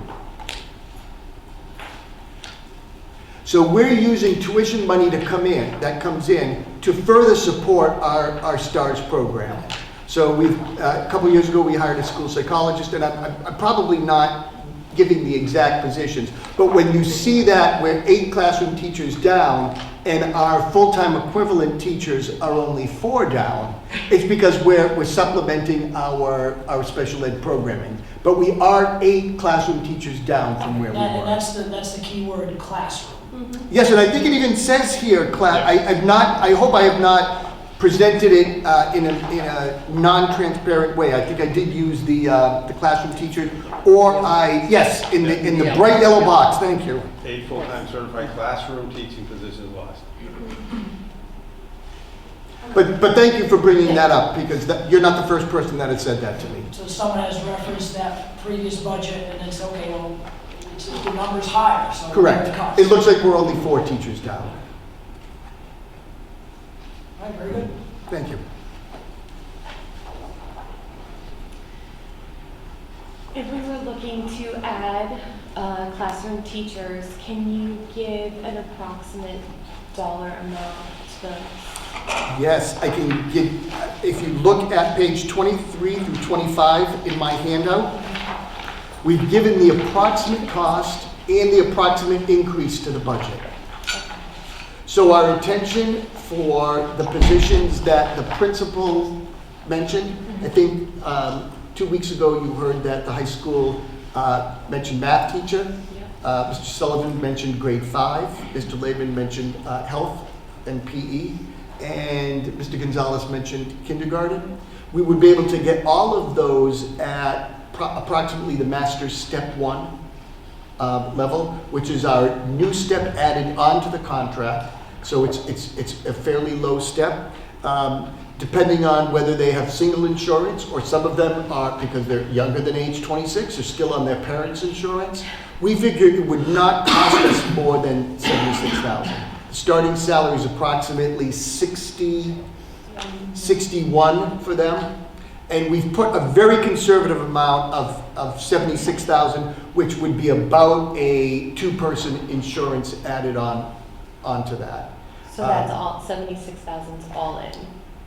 So we're using tuition money that comes in to further support our STARS program. So a couple years ago we hired a school psychologist, and I'm probably not giving the exact positions, but when you see that we're 8 classroom teachers down and our full-time equivalent teachers are only 4 down, it's because we're supplementing our special ed programming. But we are 8 classroom teachers down from where we were. And that's the key word, classroom. Mm-hmm. Yes, and I think it even says here, I hope I have not presented it in a non-transparent way. I think I did use the classroom teacher, or in the bright yellow box. Thank you. 8 full-time certified classroom teaching positions lost. But thank you for bringing that up, because you're not the first person that has said that to me. So someone has referenced that previous budget, and it's okay. Well, the number's higher. So correct. It looks like we're only 4 teachers down. All right, very good. Thank you. If we were looking to add classroom teachers, can you give an approximate dollar amount to those? Yes, I can give, if you look at page 23 through 25 in my handout, we've given the approximate cost and the approximate increase to the budget. So our intention for the positions that the principal mentioned, I think 2 weeks ago you heard that the high school mentioned math teacher. Mr. Sullivan mentioned grade 5. Mr. Lehman mentioned health and PE. And Mr. Gonzalez mentioned kindergarten. We would be able to get all of those at approximately the master's step 1 level, which is our new step added onto the contract. So it's a fairly low step. Depending on whether they have single insurance, or some of them are, because they're younger than age 26, are still on their parents' insurance. We figured it would not cost us more than $76,000. The starting salary is approximately $61 for them. And we've put a very conservative amount of $76,000, which would be about a 2-person insurance added onto that. So that's all, 76,000 is all in?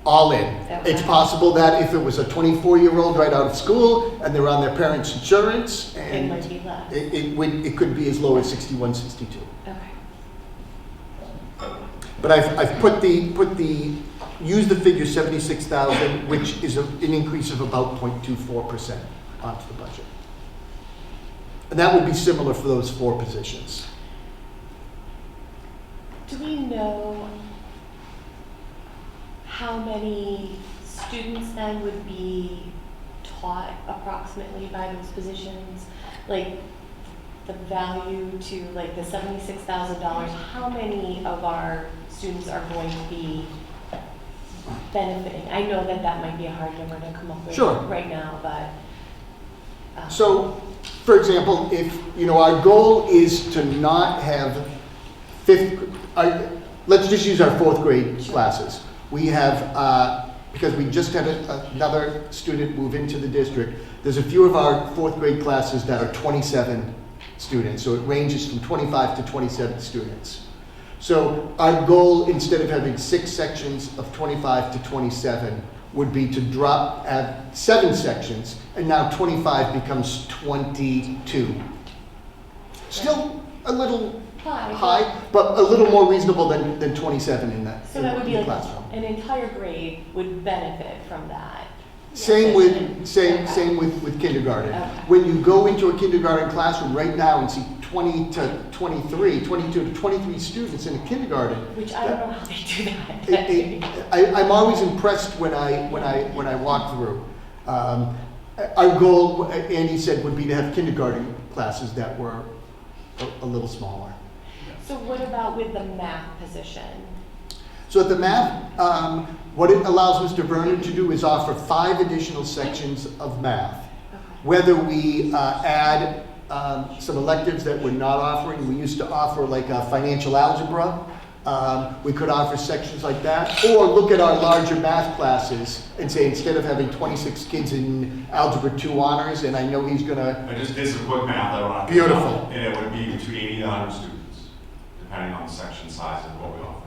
all in. Okay. It's possible that if it was a 24-year-old right out of school and they're on their parents' insurance, It and might be less. it could be as low as 61, 62. Okay. But I've used the figure 76,000, which is an increase of about 0.24% onto the budget. And that would be similar for those 4 positions. Do we know how many students then would be taught approximately by those positions? Like the value to like the $76,000, how many of our students are going to be benefiting? I know that that might be a hard number to come up with Sure. right now, but. So, for example, if, our goal is to not have let's just use our 4th grade classes. We have, because we just had another student move into the district, there's a few of our 4th grade classes that are 27 students. So it ranges from 25 to 27 students. So our goal, instead of having 6 sections of 25 to 27, would be to add 7 sections, and now 25 becomes 22. Still a little high, but a little more reasonable than 27 in that, So that would be like classroom. an entire grade would benefit from that. Same with kindergarten. Okay. When you go into a kindergarten classroom right now and see 20 to 23, 22 to 23 students in a kindergarten. Which I don't know how they do that. I'm always impressed when I walk through. Our goal, Andy said, would be to have kindergarten classes that were a little smaller. So what about with the math position? So at the math, what it allows Mr. Vernon to do is offer 5 additional sections of math. Okay. Whether we add some electives that we're not offering, we used to offer like a financial algebra. We could offer sections like that, or look at our larger math classes and say, instead of having 26 kids in Algebra 2 honors, and I know he's gonna... I just did some quick math. I don't have to. Beautiful. And it would be between 80 to 100 students, depending on the section size of what we offer.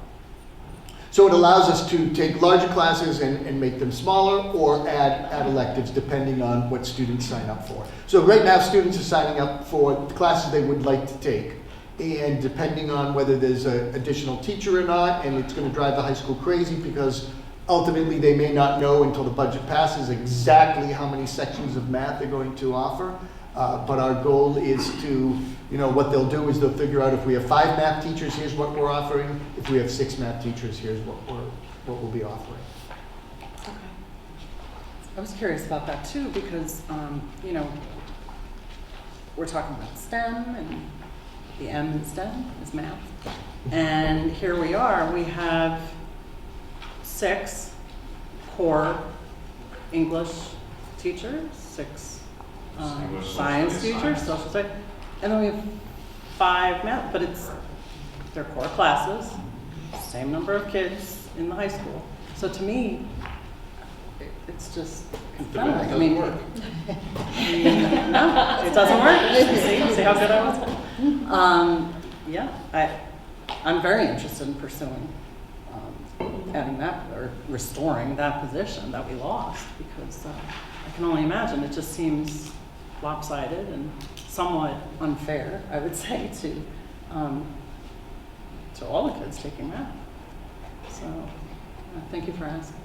So it allows us to take larger classes and make them smaller, or add electives depending on what students sign up for. So right now, students are signing up for the classes they would like to take. And depending on whether there's an additional teacher or not, and it's going to drive the high school crazy because ultimately they may not know until the budget passes exactly how many sections of math they're going to offer. But our goal is to, what they'll do is they'll figure out if we have 5 math teachers, here's what we're offering. If we have 6 math teachers, here's what we'll be offering. Okay. I was curious about that too, because, we're talking about STEM, and the M in STEM is math. And here we are, we have 6 core English teachers, 6 English, science social teachers, science. social studies, and then we have 5 math, but they're core classes, same number of kids in the high school. So to me, it's just confounding. doesn't work. No, it doesn't work. See how good I was? I'm very interested in pursuing adding that, or restoring that position that we lost, because I can only imagine it just seems lopsided and somewhat unfair, I would say, to all the kids taking math. So, thank you for asking.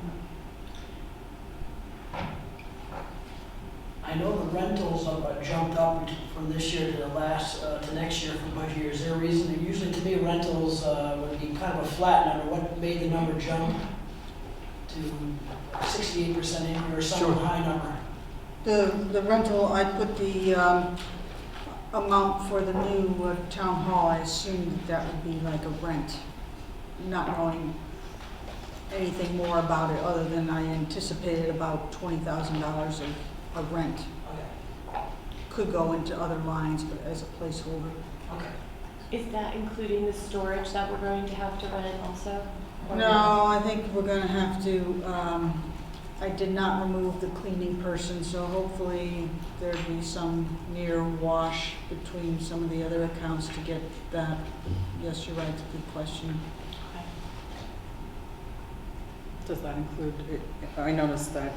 I know the rentals have jumped up from this year to to next year for budget year. Is there a reason? Usually to me rentals would be kind of a flat number. What made the number jump to 68% increase or some Sure. high number? The rental, I put the amount for the new town hall. I assumed that would be like a rent, not knowing anything more about it other than I anticipated about $20,000 of rent. Okay. Could go into other lines, but as a placeholder. Okay. Is that including the storage that we're going to have to rent also? Or No, I think we're gonna have to, I did not remove the cleaning person, so hopefully there'd be some near wash between some of the other accounts to get that. Yes, you're right, it's a good question. Does that include, I noticed that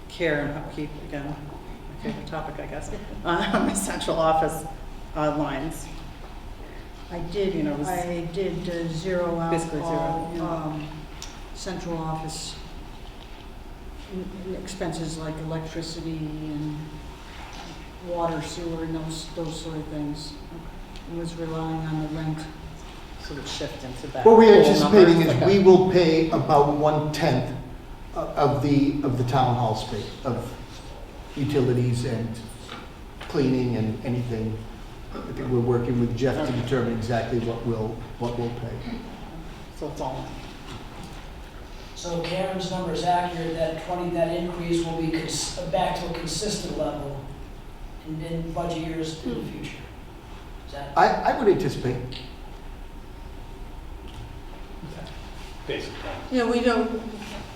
care and upkeep, again, my favorite topic, I guess, central office lines. I did, You know, it was I did zero out basically all, zero, central office expenses like electricity and water, sewer, and those sort of things. It was relying on the rent. Sort of shift into that. What we're whole anticipating number. is Okay. we will pay about 1/10 of the town hall space, of utilities and cleaning and anything. I think we're working with Jeff to determine exactly what we'll pay. So it's all. So Karen's number is accurate, that increase will be back to a consistent level in budget years in the future. Is that? I would anticipate. Basically. You know,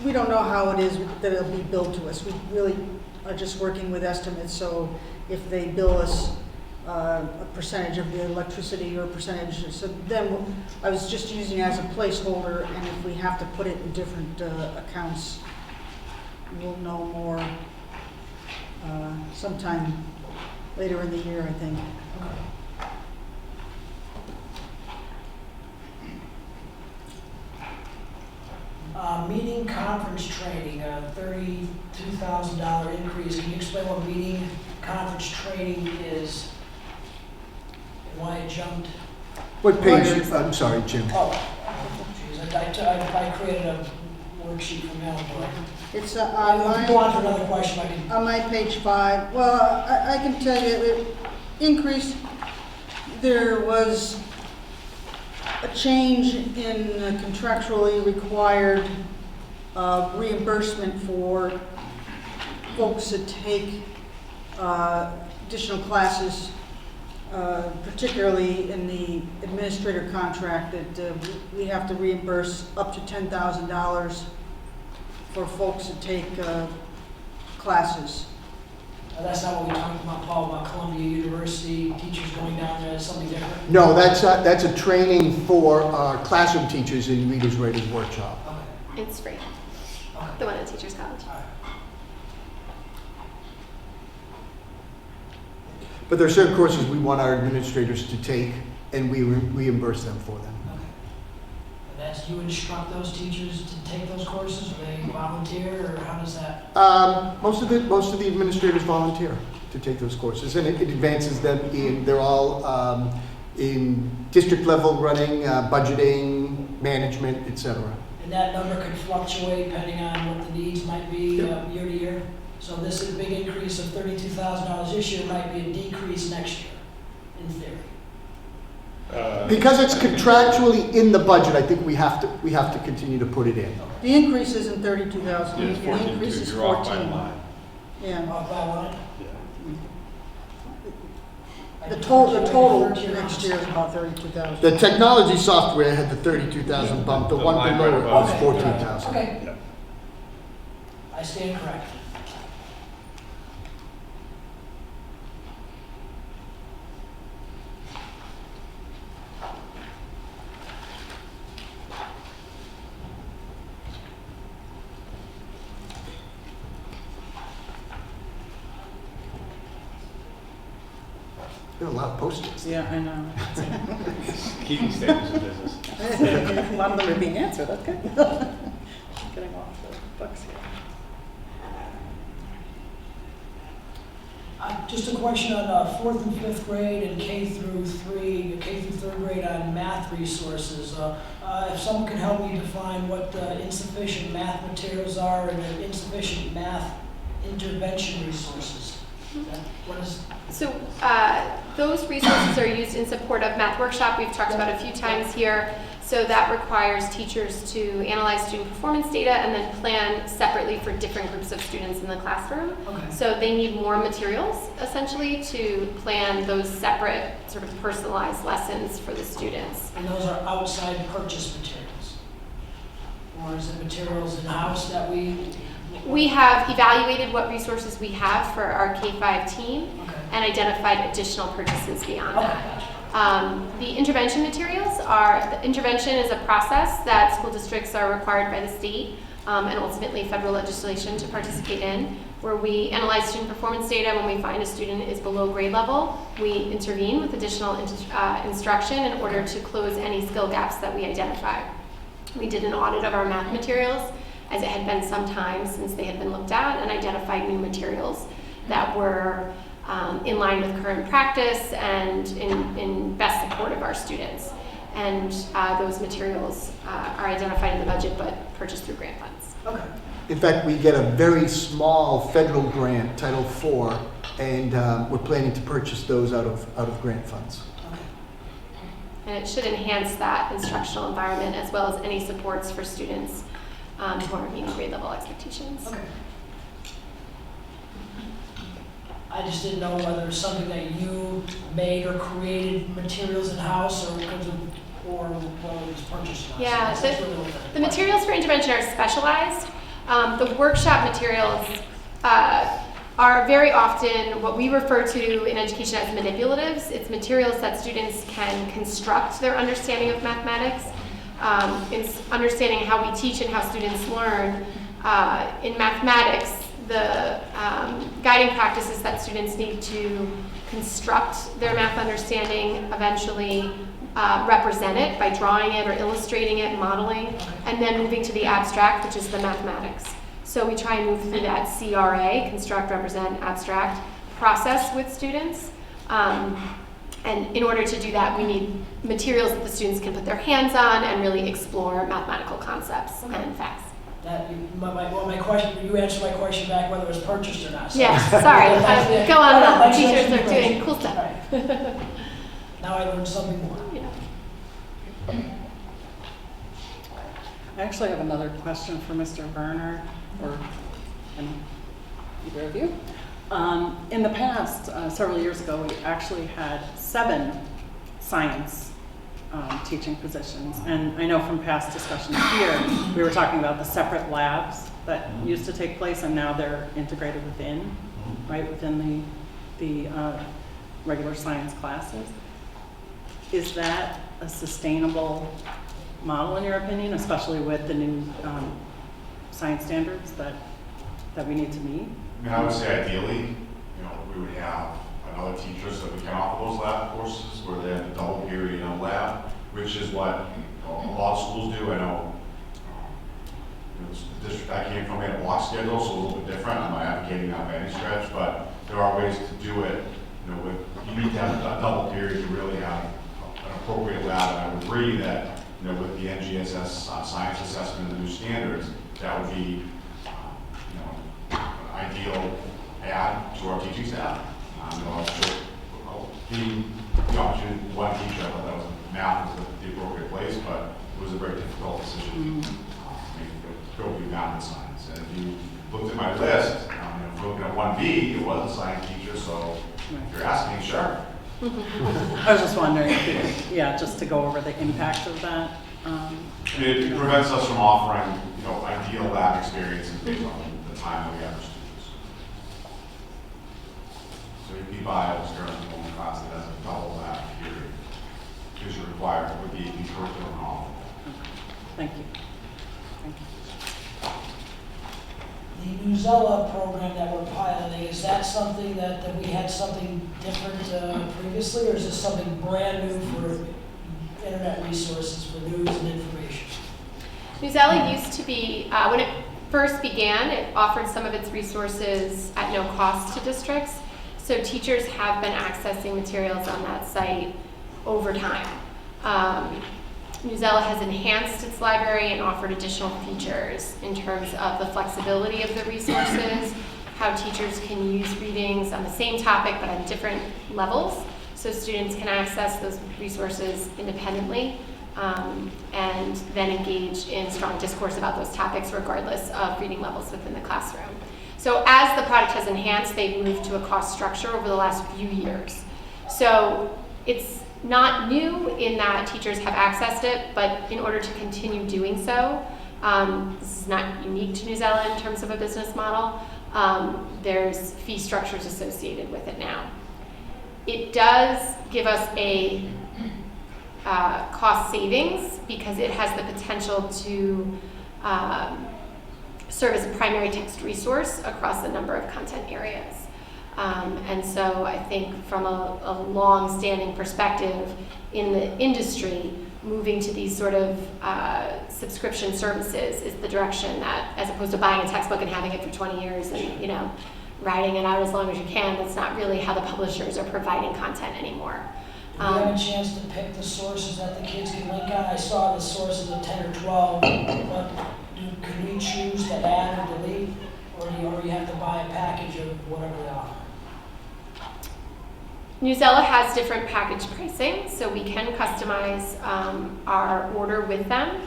we don't know how it is that it'll be billed to us. We really are just working with estimates, so if they bill us a percentage of the electricity or a percentage, so then I was just using it as a placeholder, and if we have to put it in different accounts, we'll know more sometime later in the year, I think. Meeting conference training, a $32,000 increase. Can you explain what meeting conference training is and why it jumped? What page? I'm sorry, Jim. Oh, geez, I created a worksheet from Melbourne. It's If you go on to another question, I can. on my page 5. Well, I can tell you it increased. There was a change in the contractually required reimbursement for folks that take additional classes, particularly in the administrator contract, that we have to reimburse up to $10,000 for folks that take classes. That's not what we talked about, Paul, about Columbia University teachers going down there, something different? No, that's a training for classroom teachers in Reader's Writers Workshop. It's free. The one at Teachers College. But there are certain courses we want our administrators to take, and we reimburse them for them. And that's, you instruct those teachers to take those courses, or they volunteer, or how does that? Most of the administrators volunteer to take those courses, and it advances them in. They're all in district level running, budgeting, management, etc. And that number could fluctuate depending on what the needs might be year to year. So this is a big increase of $32,000 this year, might be a decrease next year, in theory. Because it's contractually in the budget, I think we have to continue to put it in. The increase isn't 32,000. Yeah, it's The 14, increase is you're off by a 14. line. Yeah. Off by line? The total next year is about 32,000. The technology software had the 32,000 bump. The one line below right it above was Okay, 14,000. Okay, Yeah. I stand corrected. There are a lot of post-its. Yeah, I know. Keeping standards in business. A lot of them are being answered, that's good. Getting off the books here. Just a question on 4th and 5th grade and K through 3rd grade on math resources. If someone could help me define what insufficient math materials are and insufficient math intervention resources. What is? So those resources are used in support of Math Workshop. We've talked about a few times here. So that requires teachers to analyze student performance data and then plan separately for different groups of students in the classroom. Okay. So they need more materials, essentially, to plan those separate sort of personalized lessons for the students. And those are outside purchase materials? Or is it materials in-house that We have evaluated what resources we have for our K-5 team and identified additional purchases beyond that. The intervention materials are, the intervention is a process that school districts are required by the state and ultimately federal legislation to participate in, where we analyze student performance data. When we find a student is below grade level, we intervene with additional instruction in order to close any skill gaps that we identify. We did an audit of our math materials, as it had been some time since they had been looked at, and identified new materials that were in line with current practice and in best support of our students. And those materials are identified in the budget but purchased through grant funds. Okay. In fact, we get a very small federal grant, Title IV, and we're planning to purchase those out of grant funds. And it should enhance that instructional environment as well as any supports for students who are meeting grade level expectations. Okay. I just didn't know whether it's something that you made or created materials in-house or whether it was purchased in-house. Yeah, So that's really what the materials for intervention are specialized. The workshop materials are very often what we refer to in education as manipulatives. It's materials that students can construct their understanding of mathematics. It's understanding how we teach and how students learn. In mathematics, the guiding practice is that students need to construct their math understanding, eventually represent it by drawing it or illustrating it, modeling, and then moving to the abstract, which is the mathematics. So we try and move through that CRA, construct, represent, abstract process with students. And in order to do that, we need materials that the students can put their hands on and really explore mathematical concepts and facts. That my question, you answered my question back whether it was purchased or not. So. Yes, sorry. Go on and on. Teachers are doing cool stuff. Right. Now I learned something more. Yeah. I actually have another question for Mr. Werner, or either of you. In the past, several years ago, we actually had 7 science teaching positions. And I know from past discussions here, we were talking about the separate labs that used to take place, and now they're integrated within, right, within the regular science classes. Is that a sustainable model in your opinion, especially with the new science standards that we need to meet? I mean, I would say ideally, we would have another teacher so we can offer those lab courses where they have a double period in a lab, which is what a lot of schools do. I know the district I came from had a block schedule, so a little bit different. I'm not advocating that by any stretch, but there are ways to do it. You need to have a double period to really have an appropriate lab. And I would agree that with the NGSS science assessment and the new standards, that would be an ideal add to our teaching staff. Being one teacher, I thought that was math was the appropriate place, but it was a very difficult decision to go through math and science. And if you looked at my list, if you're looking at 1B, it was a science teacher, so if you're asking, sure. I was just wondering, just to go over the impact of that. It prevents us from offering, ideal lab experiences based on the time that we have for students. So AP Bio is currently the only class that has a double lab period, because you're required with the AP curriculum and all. Thank you. The Newsella program that we're piloting, is that something that we had something different previously, or is this something brand new for internet resources for news and information? Newsella used to be, when it first began, it offered some of its resources at no cost to districts. So teachers have been accessing materials on that site over time. Newsella has enhanced its library and offered additional features in terms of the flexibility of the resources, how teachers can use readings on the same topic but on different levels, so students can access those resources independently and then engage in strong discourse about those topics regardless of reading levels within the classroom. So as the product has enhanced, they've moved to a cost structure over the last few years. So it's not new in that teachers have accessed it, but in order to continue doing so, this is not unique to Newsella in terms of a business model, there's fee structures associated with it now. It does give us a cost savings because it has the potential to serve as a primary text resource across a number of content areas. And so I think from a long-standing perspective in the industry, moving to these sort of subscription services is the direction that, as opposed to buying a textbook and having it for 20 years and, you know, riding it out as long as you can, that's not really how the publishers are providing content anymore. Do we have a chance to pick the sources that the kids can link on? I saw the sources of 10 or 12, but can we choose to add or delete, or do you have to buy a package of whatever they offer? Newsela has different package pricing, so we can customize our order with them.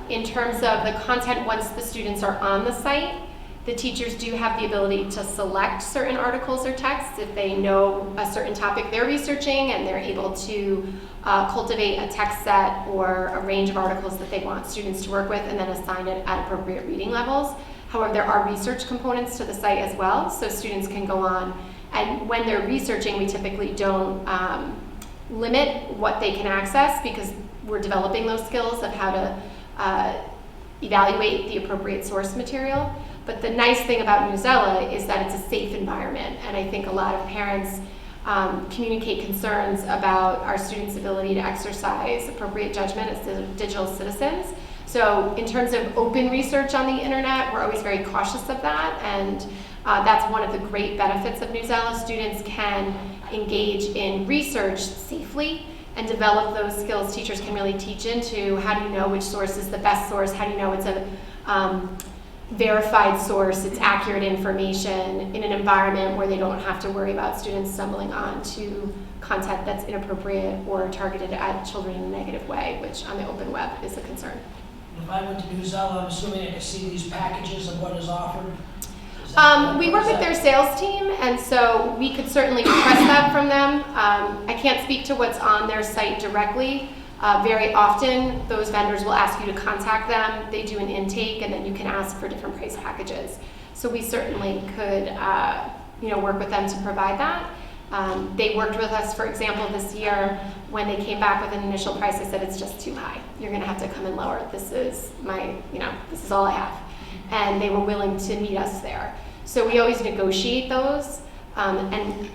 In terms of the content, once the students are on the site, the teachers do have the ability to select certain articles or texts if they know a certain topic they're researching and they're able to cultivate a text set or a range of articles that they want students to work with and then assign it at appropriate reading levels. However, there are research components to the site as well, so students can go on, and when they're researching, we typically don't limit what they can access because we're developing those skills of how to evaluate the appropriate source material. But the nice thing about Newsela is that it's a safe environment, and I think a lot of parents communicate concerns about our students' ability to exercise appropriate judgment as digital citizens. So in terms of open research on the internet, we're always very cautious of that, and that's one of the great benefits of Newsela. Students can engage in research safely and develop those skills. Teachers can really teach into how do you know which source is the best source, how do you know it's a verified source, it's accurate information in an environment where they don't have to worry about students stumbling onto content that's inappropriate or targeted at children in a negative way, which on the open web is a concern. If I went to Newsela, I'm assuming I could see these packages of what is offered? We work with their sales team, and so we could certainly request that from them. I can't speak to what's on their site directly. Very often, those vendors will ask you to contact them. They do an intake, and then you can ask for different price packages. So we certainly could, work with them to provide that. They worked with us, for example, this year when they came back with an initial price. I said, it's just too high. You're going to have to come in lower. This is this is all I have. And they were willing to meet us there. So we always negotiate those, and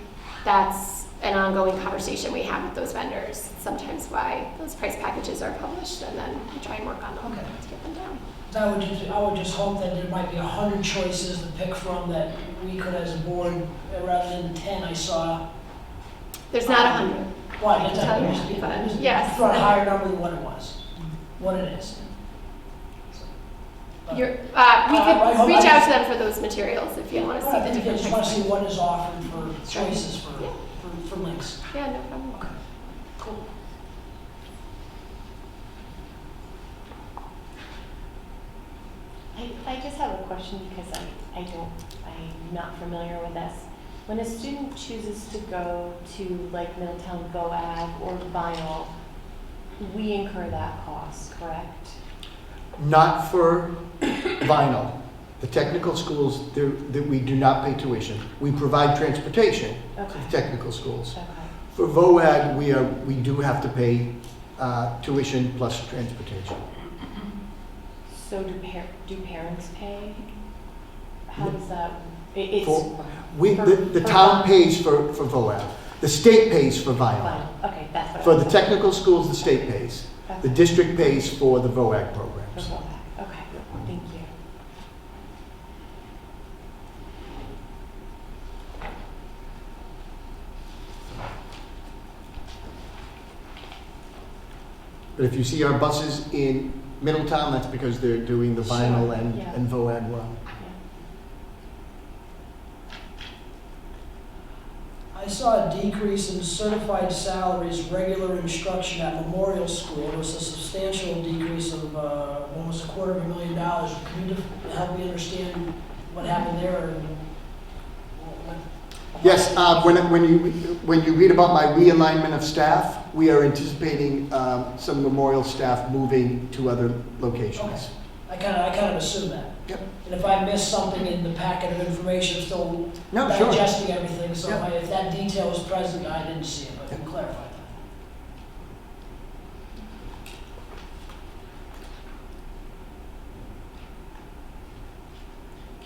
that's an ongoing conversation we have with those vendors. Sometimes why those price packages are published, and then we try and work on them to get them down. I would just hope that there might be 100 choices to pick from that we could, as a board, rather than the 10 I saw. There's not 100. Well, I can tell you, but yes. For a higher number than what it was, what it is. We could reach out to them for those materials if you want to see the different. I just want to see what is offered for choices for links. Yeah, no problem. Okay, cool. I just have a question because I'm not familiar with this. When a student chooses to go to like Middletown VOAG or Vinyl, we incur that cost, correct? Not for Vinyl. The technical schools, that we do not pay tuition. We provide transportation to the technical schools. Okay. For VOAG, we do have to pay tuition plus transportation. So do parents pay? How does that? The town pays for VOAG. The state pays for Vinyl. Okay, that's what For the technical schools, the state pays. Okay. The district pays for the VOAG programs. Okay, thank you. But if you see our buses in Middletown, that's because they're doing the Vinyl and VOAG run. I saw a decrease in certified salaries, regular instruction at Memorial School. It was a substantial decrease of almost $250,000. Can you help me understand what happened there? Yes, when you read about my realignment of staff, we are anticipating some Memorial staff moving to other locations. Okay. I kind of assume that. Yep. And if I missed something in the packet of information, I'm still No, sure. digesting everything, so Yep. if that detail was present, I didn't see it, but you clarified that.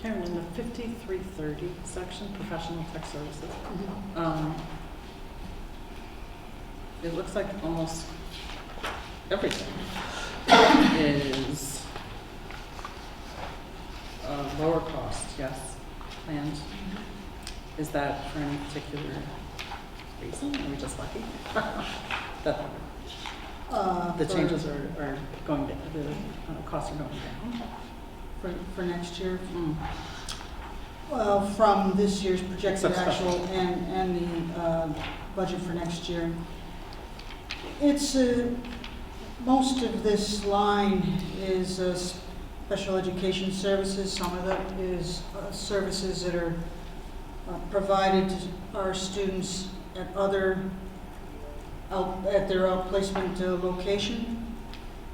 Karen, in the 5330 section, professional tech services, it looks like almost everything is lower cost, yes, planned. Is that for any particular reason? Are we just lucky? That the changes are going down, the costs are going down? For next year. Mm. Well, from this year's projected Except actual special. and the budget for next year. It's, most of this line is special education services. Some of that is services that are provided to our students at at their outplacement location.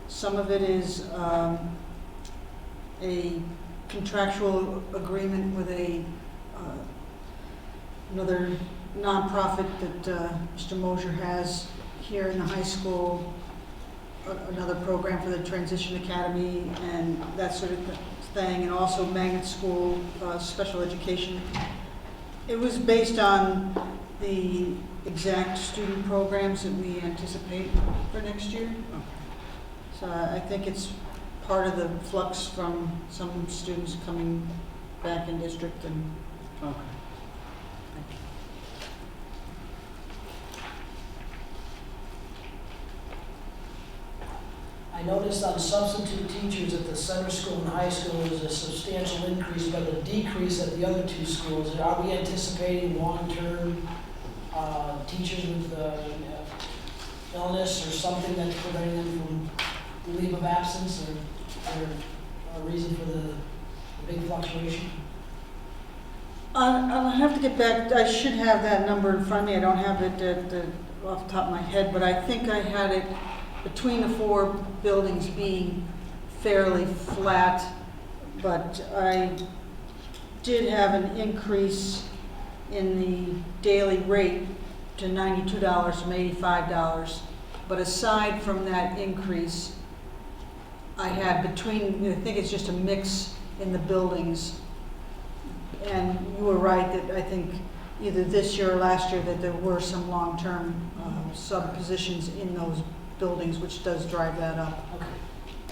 Some of it is a contractual agreement with another nonprofit that Mr. Mosier has here in the high school, another program for the Transition Academy and that sort of thing, and also magnet school, special education. It was based on the exact student programs that we anticipate for next year. So I think it's part of the flux from some students coming back in district and. Okay. Thank you. I noticed on substitute teachers at the center school and high school, there's a substantial increase, but a decrease at the other two schools. Are we anticipating long-term teachers with illness or something that's preventing them from leave of absence, or a reason for the big fluctuation? I'll have to get back. I should have that number in front of me. I don't have it off the top of my head, but I think I had it between the four buildings being fairly flat, but I did have an increase in the daily rate to $92 from $85. But aside from that increase, I had between, I think it's just a mix in the buildings. And you were right that I think either this year or last year that there were some long-term sub-positions in those buildings, which does drive that up. Okay.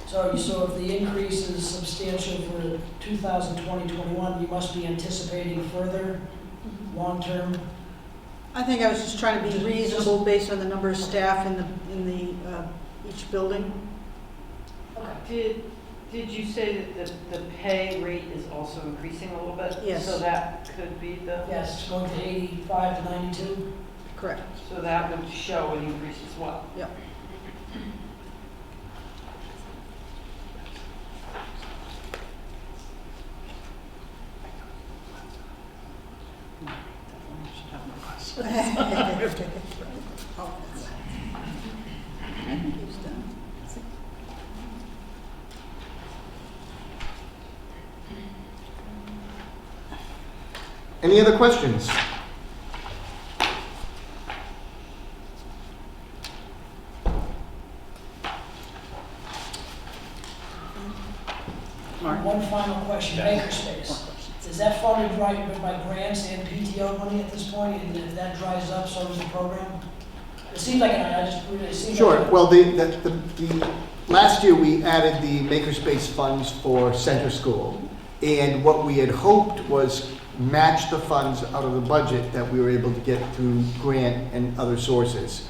So if the increase is substantial for 2020-21, you must be anticipating further long-term? I think I was just trying to be reasonable based on the number of staff in the each building. Okay. Did you say that the pay rate is also increasing a little bit? Yes. So that could be the? Yes, it's going to 85 to 92? Correct. So that would show an increase as well? Yep. Definitely should have more questions. Oh, I think he's done. Any other questions? Mark? One final question, makerspace. Is that funded right by grants and PTO money at this point? And if that dries up, so does the program? It seems like, it seems Sure. like. Well, the last year we added the makerspace funds for center school. And what we had hoped was match the funds out of the budget that we were able to get through grant and other sources.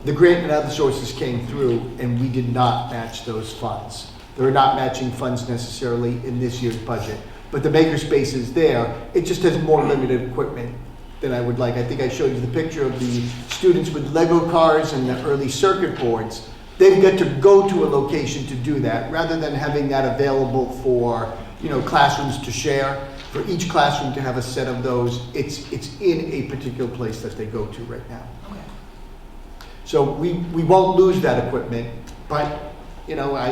The grant and other sources came through and we did not match those funds. There are not matching funds necessarily in this year's budget, but the makerspace is there. It just has more limited equipment than I would like. I think I showed you the picture of the students with Lego cars and the early circuit boards. They've got to go to a location to do that rather than having that available for, you know, classrooms to share. For each classroom to have a set of those, it's in a particular place that they go to right now. Okay. So we won't lose that equipment, but you know, I,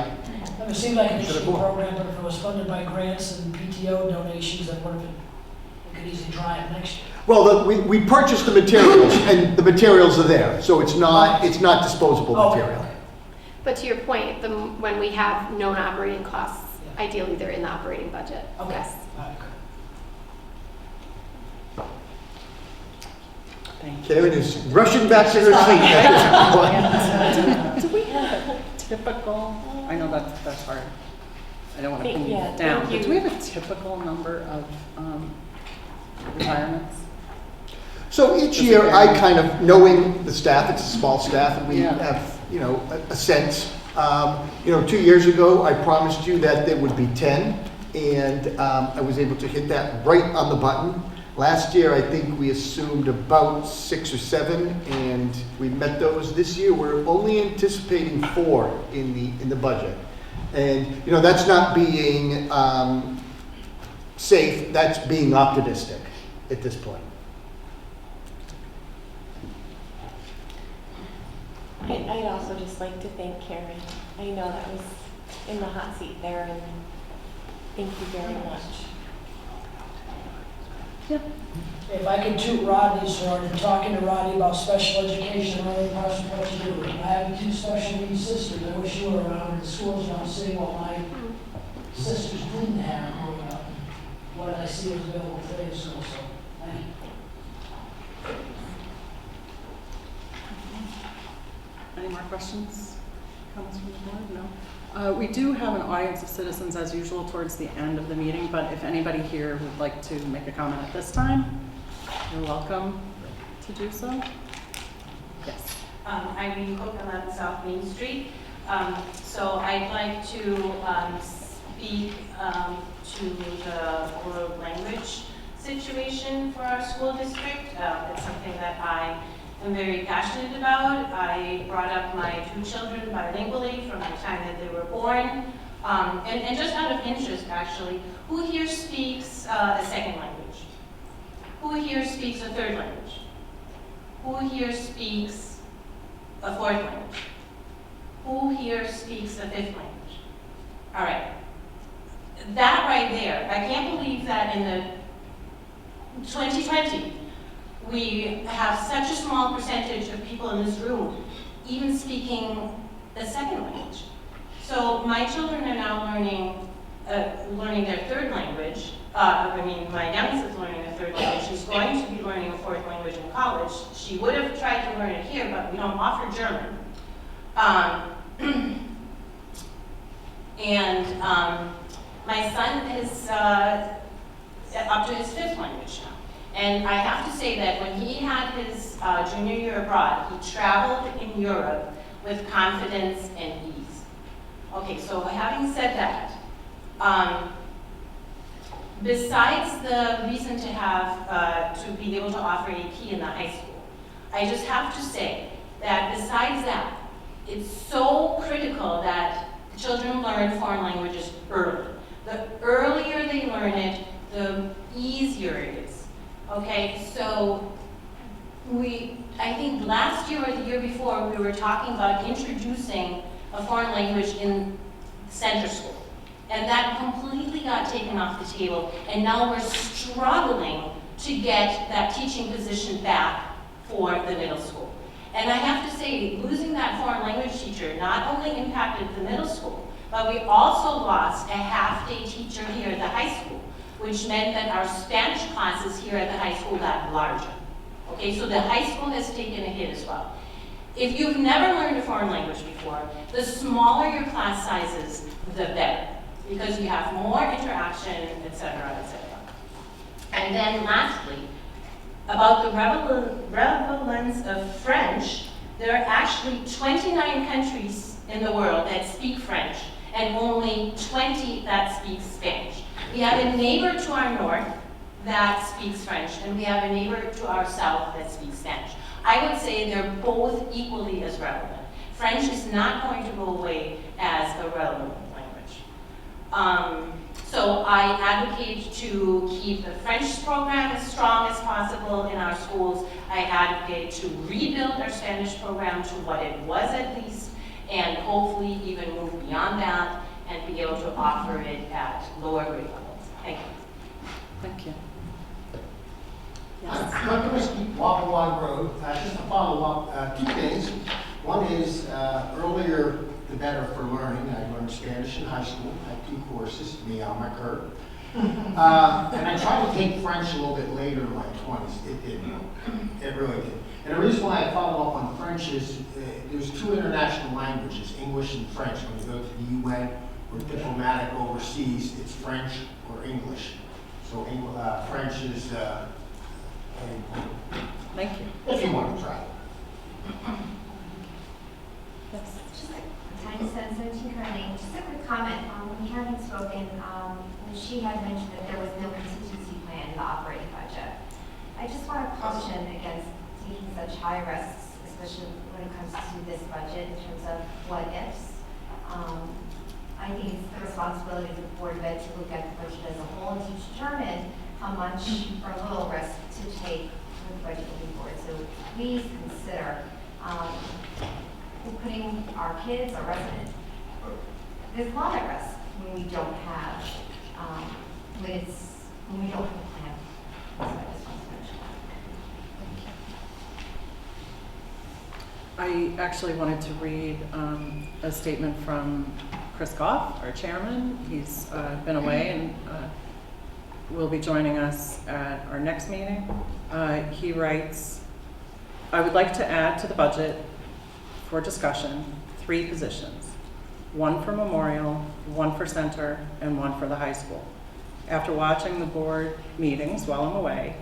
It seemed like an Should have interesting more. program, but if it was funded by grants and PTO donations, then what if we could easily try it next year? well, we purchased the materials, and the materials are there, so it's not disposable Oh, material. okay. But to your point, when we have known operating costs, ideally they're in the operating budget. Okay. Yes. All right. Thank you. Karen is rushing back to her seat at this point. Do we have a typical, I know that's hard. I don't want to pin you Yeah, down, thank but you. do we have a typical number of retirements? So each Does it year, vary? I kind of, knowing the staff, it's a small staff, and we Yeah. have, you know, a sense. 2 years ago, I promised you that there would be 10, and I was able to hit that right on the button. Last year, I think we assumed about 6 or 7, and we met those. This year, we're only anticipating 4 in the budget. And, you know, that's not being safe, that's being optimistic at this point. I'd also just like to thank Karen. I know that was in the hot seat there, and thank you very much. If I could toot Rodney's horn, and talking to Rodney about special education and other parts of what you do. I have 2 special needs sisters. I wish you were around in the schools now seeing what my sisters didn't have growing up. What I see is available today in school, so thank you. Any more questions, comments from the board? No? We do have an audience of citizens as usual towards the end of the meeting, but if anybody here would like to make a comment at this time, you're welcome to do so. Yes. Irene Cook, 11 South Main Street. So I'd like to speak to the world language situation for our school district. It's something that I am very passionate about. I brought up my 2 children bilingually from the time that they were born. And just out of interest, actually, who here speaks a second language? Who here speaks a third language? Who here speaks a fourth language? Who here speaks a fifth language? All right. That right there, I can't believe that in the 2020, we have such a small percentage of people in this room even speaking a second language. So my children are now learning their third language. My youngest is learning a third language. She's going to be learning a fourth language in college. She would have tried to learn it here, but we don't offer German. My son is up to his 5th language now. And I have to say that when he had his junior year abroad, he traveled in Europe with confidence and ease. Okay, so having said that, besides the reason to have, to be able to offer AP in the high school, I just have to say that besides that, it's so critical that children learn foreign languages early. The earlier they learn it, the easier it is. Okay, so I think last year or the year before, we were talking about introducing a foreign language in center school. And that completely got taken off the table, and now we're struggling to get that teaching position back for the middle school. And I have to say, losing that foreign language teacher not only impacted the middle school, but we also lost a half-day teacher here at the high school, which meant that our Spanish classes here at the high school got larger. Okay, so the high school has taken a hit as well. If you've never learned a foreign language before, the smaller your class sizes, the better, because you have more interaction, et cetera, et cetera. And then lastly, about the prevalence of French, there are actually 29 countries in the world that speak French, and only 20 that speak Spanish. We have a neighbor to our north that speaks French, and we have a neighbor to our south that speaks Spanish. I would say they're both equally as relevant. French is not going to go away as a relevant language. So I advocate to keep the French program as strong as possible in our schools. I advocate to rebuild our Spanish program to what it was at least, and hopefully even move beyond that and be able to offer it at lower grade levels. Thank you. Thank you. Dr. Risky, Wapalog Road. Just to follow up, two things. One is earlier the better for learning. I learned Spanish in high school. I had 2 courses, me on my curve. And I tried to take French a little bit later in my 20s. It didn't. It really did. And the reason why I follow up on French is there's 2 international languages, English and French. When you go to the UN or diplomatic overseas, it's French or English. So French is Thank you. if you want to try it. Just a tiny sense, just a quick comment. When Karen had spoken, she had mentioned that there was no contingency plan in the operating budget. I just want to caution against taking such high risks, especially when it comes to this budget in terms of what ifs. I think it's the responsibility of the Board of Ed to look at the budget as a whole and to determine how much or little risk to take with the budget moving forward. So please consider putting our kids, our residents, there's a lot of risk when we don't have, when we don't have a plan. So I just want to mention that. I actually wanted to read a statement from Chris Goff, our chairman. He's been away and will be joining us at our next meeting. He writes, I would like to add to the budget for discussion 3 positions, 1 for Memorial, 1 for Center, and 1 for the high school. After watching the board meetings while I'm away,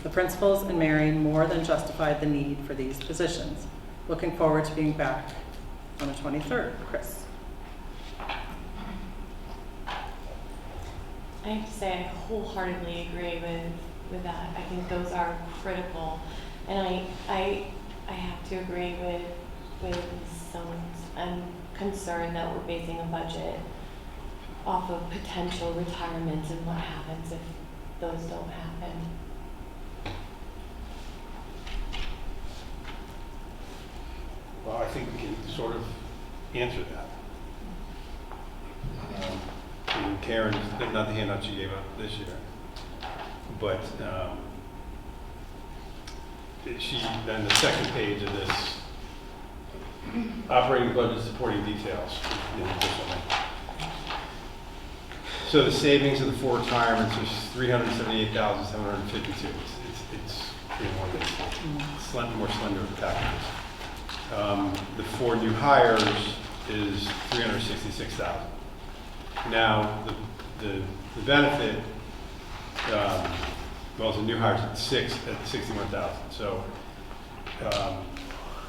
the principals and Mary more than justified the need for these positions. Looking forward to being back on the 23rd. Chris. I have to say I wholeheartedly agree with that. I think those are critical, and I have to agree with I'm concerned that we're basing a budget off of potential retirements and what happens if those don't happen. Well, I think we can sort of answer that. And Karen, not the handout she gave up this year, but she, then the second page of this operating budget supporting details. So the savings of the 4 retirements is $378,752. It's more slender packages. The 4 new hires is $366,000. Now the benefit, well, the new hires at 61,000. So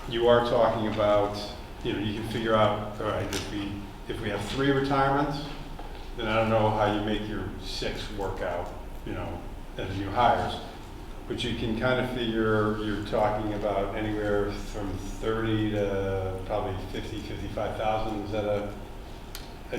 you are talking about, you can figure out, all right, if we have 3 retirements, then I don't know how you make your 6 work out, as new hires. But you can kind of figure you're talking about anywhere from 30 to probably 50, 55,000. Is that a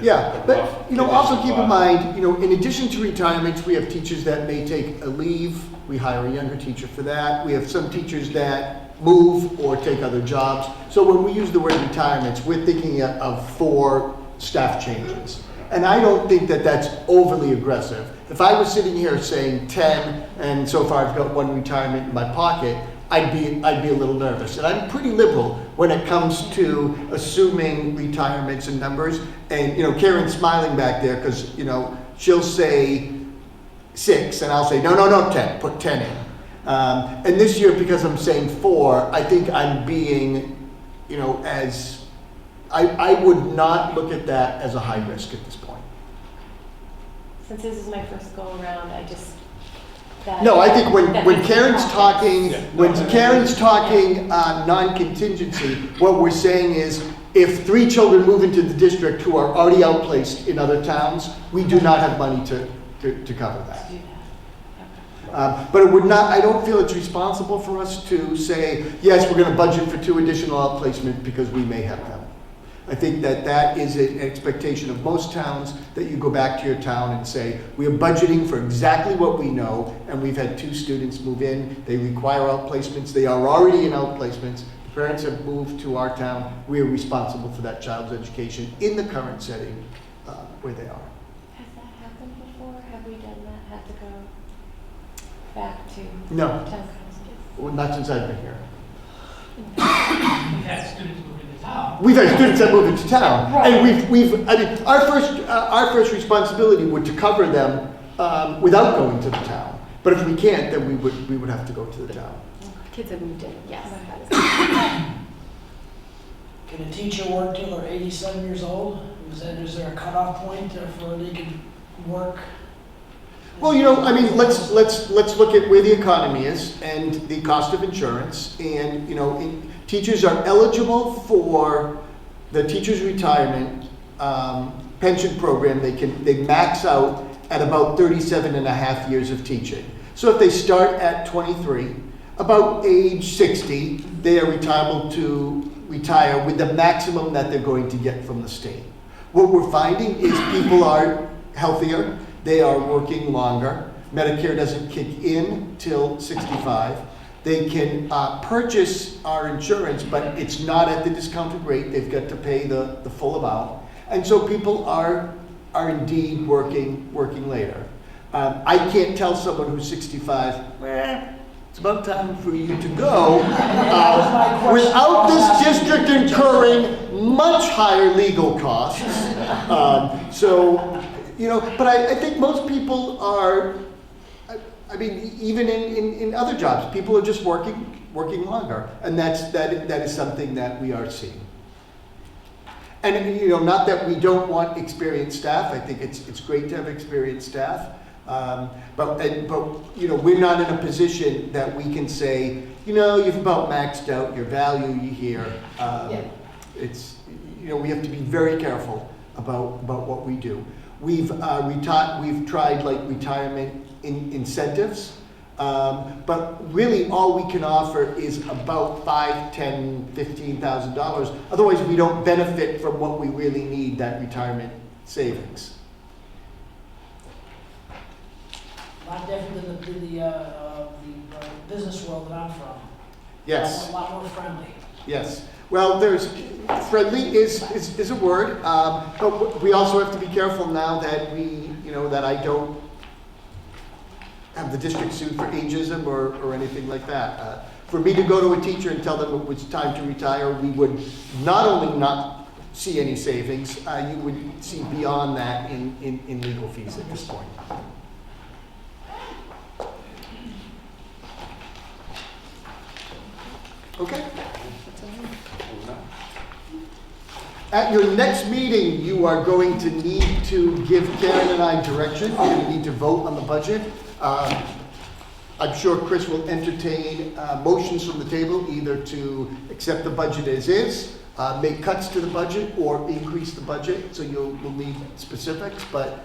yeah, but also keep in cost? mind, in addition to retirements, we have teachers that may take a leave. We hire a younger teacher for that. We have some teachers that move or take other jobs. So when we use the word retirements, we're thinking of 4 staff changes. And I don't think that that's overly aggressive. If I was sitting here saying 10, and so far I've got 1 retirement in my pocket, I'd be a little nervous. And I'm pretty liberal when it comes to assuming retirements and numbers. And Karen's smiling back there because she'll say 6, and I'll say no 10. Put 10 in. And this year, because I'm saying 4, I think I'm being, as I would not look at that as a high risk at this point. Since this is my first go around, I just No, I think when Karen's talking, non-contingency, what we're saying is if 3 children move into the district who are already outplaced in other towns, we do not have money to cover that. But it would not. I don't feel it's responsible for us to say yes, we're going to budget for 2 additional outplacement because we may have them. I think that is an expectation of most towns, that you go back to your town and say, we are budgeting for exactly what we know, and we've had 2 students move in, they require outplacements, they are already in outplacements, the parents have moved to our town, we are responsible for that child's education in the current setting where they are. Has that happened before? Have we done that? Had to go back to No. town council? Well, not since I've been here. We've had students move into town. We've had students that move into town, Right. and I mean, our first responsibility would to cover them without going to the town. But if we can't, then we would have to go to the town. Kids have moved in, yes. That is Can a teacher work till they're 87 years old? Is there a cutoff point for they can work? Well, you know, I mean, let's look at where the economy is and the cost of insurance, and you know, teachers are eligible for the teacher's retirement pension program. They max out at about 37 and a half years of teaching. So if they start at 23, about age 60, they are entitled to retire with the maximum that they're going to get from the state. What we're finding is people are healthier, they are working longer. Medicare doesn't kick in till 65. They can purchase our insurance, but it's not at the discounted rate. They've got to pay the full amount. And so people are indeed working later. I can't tell someone who's 65, it's about time for you to go, without this district incurring much higher legal costs. So, you know, but I think most people are, I mean, even in other jobs, people are just working longer, and that is something that we are seeing. And you know, not that we don't want experienced staff. I think it's great to have experienced staff, but you know, we're not in a position that we can say, you know, you've about maxed out your value here. It's, you know, we have to be very careful about what we do. We've tried like retirement incentives, but really all we can offer is about $5,000, $10,000, $15,000. Otherwise, we don't benefit from what we really need, that retirement savings. A lot different than the business world that I'm from. Yes. A lot more friendly. Yes. Well, friendly is a word, but we also have to be careful now that that I don't have the district sued for ageism or anything like that. For me to go to a teacher and tell them it was time to retire, we would not only not see any savings, you would see beyond that in legal fees at this point. Okay. At your next meeting, you are going to need to give Karen and I direction. You're going to need to vote on the budget. I'm sure Chris will entertain motions from the table, either to accept the budget as is, make cuts to the budget, or increase the budget. So you'll need specifics, but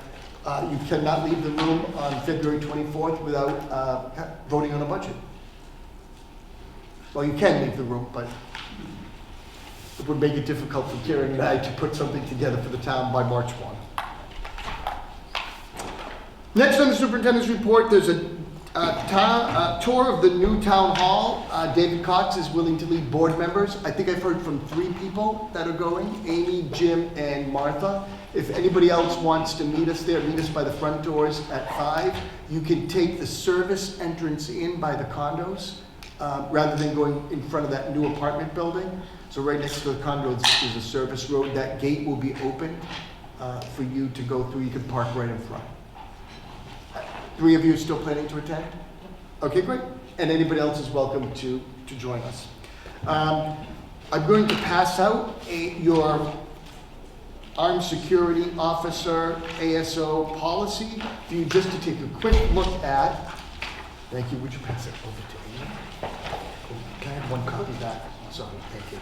you cannot leave the room on February 24th without voting on a budget. Well, you can leave the room, but it would make it difficult for Karen and I to put something together for the town by March 1. Next on the superintendent's report, there's a tour of the new town hall. David Cox is willing to lead board members. I think I've heard from 3 people that are going, Amy, Jim, and Martha. If anybody else wants to meet us there, meet us by the front doors at 5. You can take the service entrance in by the condos, rather than going in front of that new apartment building. So right next to the condos is a service road. That gate will be open for you to go through. You can park right in front. 3 of you are still planning to attend? Okay, great. And anybody else is welcome to join us. I'm going to pass out your Armed Security Officer ASO policy for you just to take a quick look at. Thank you. Would you pass it over to Amy? Can I have one copy back? Sorry, thank you.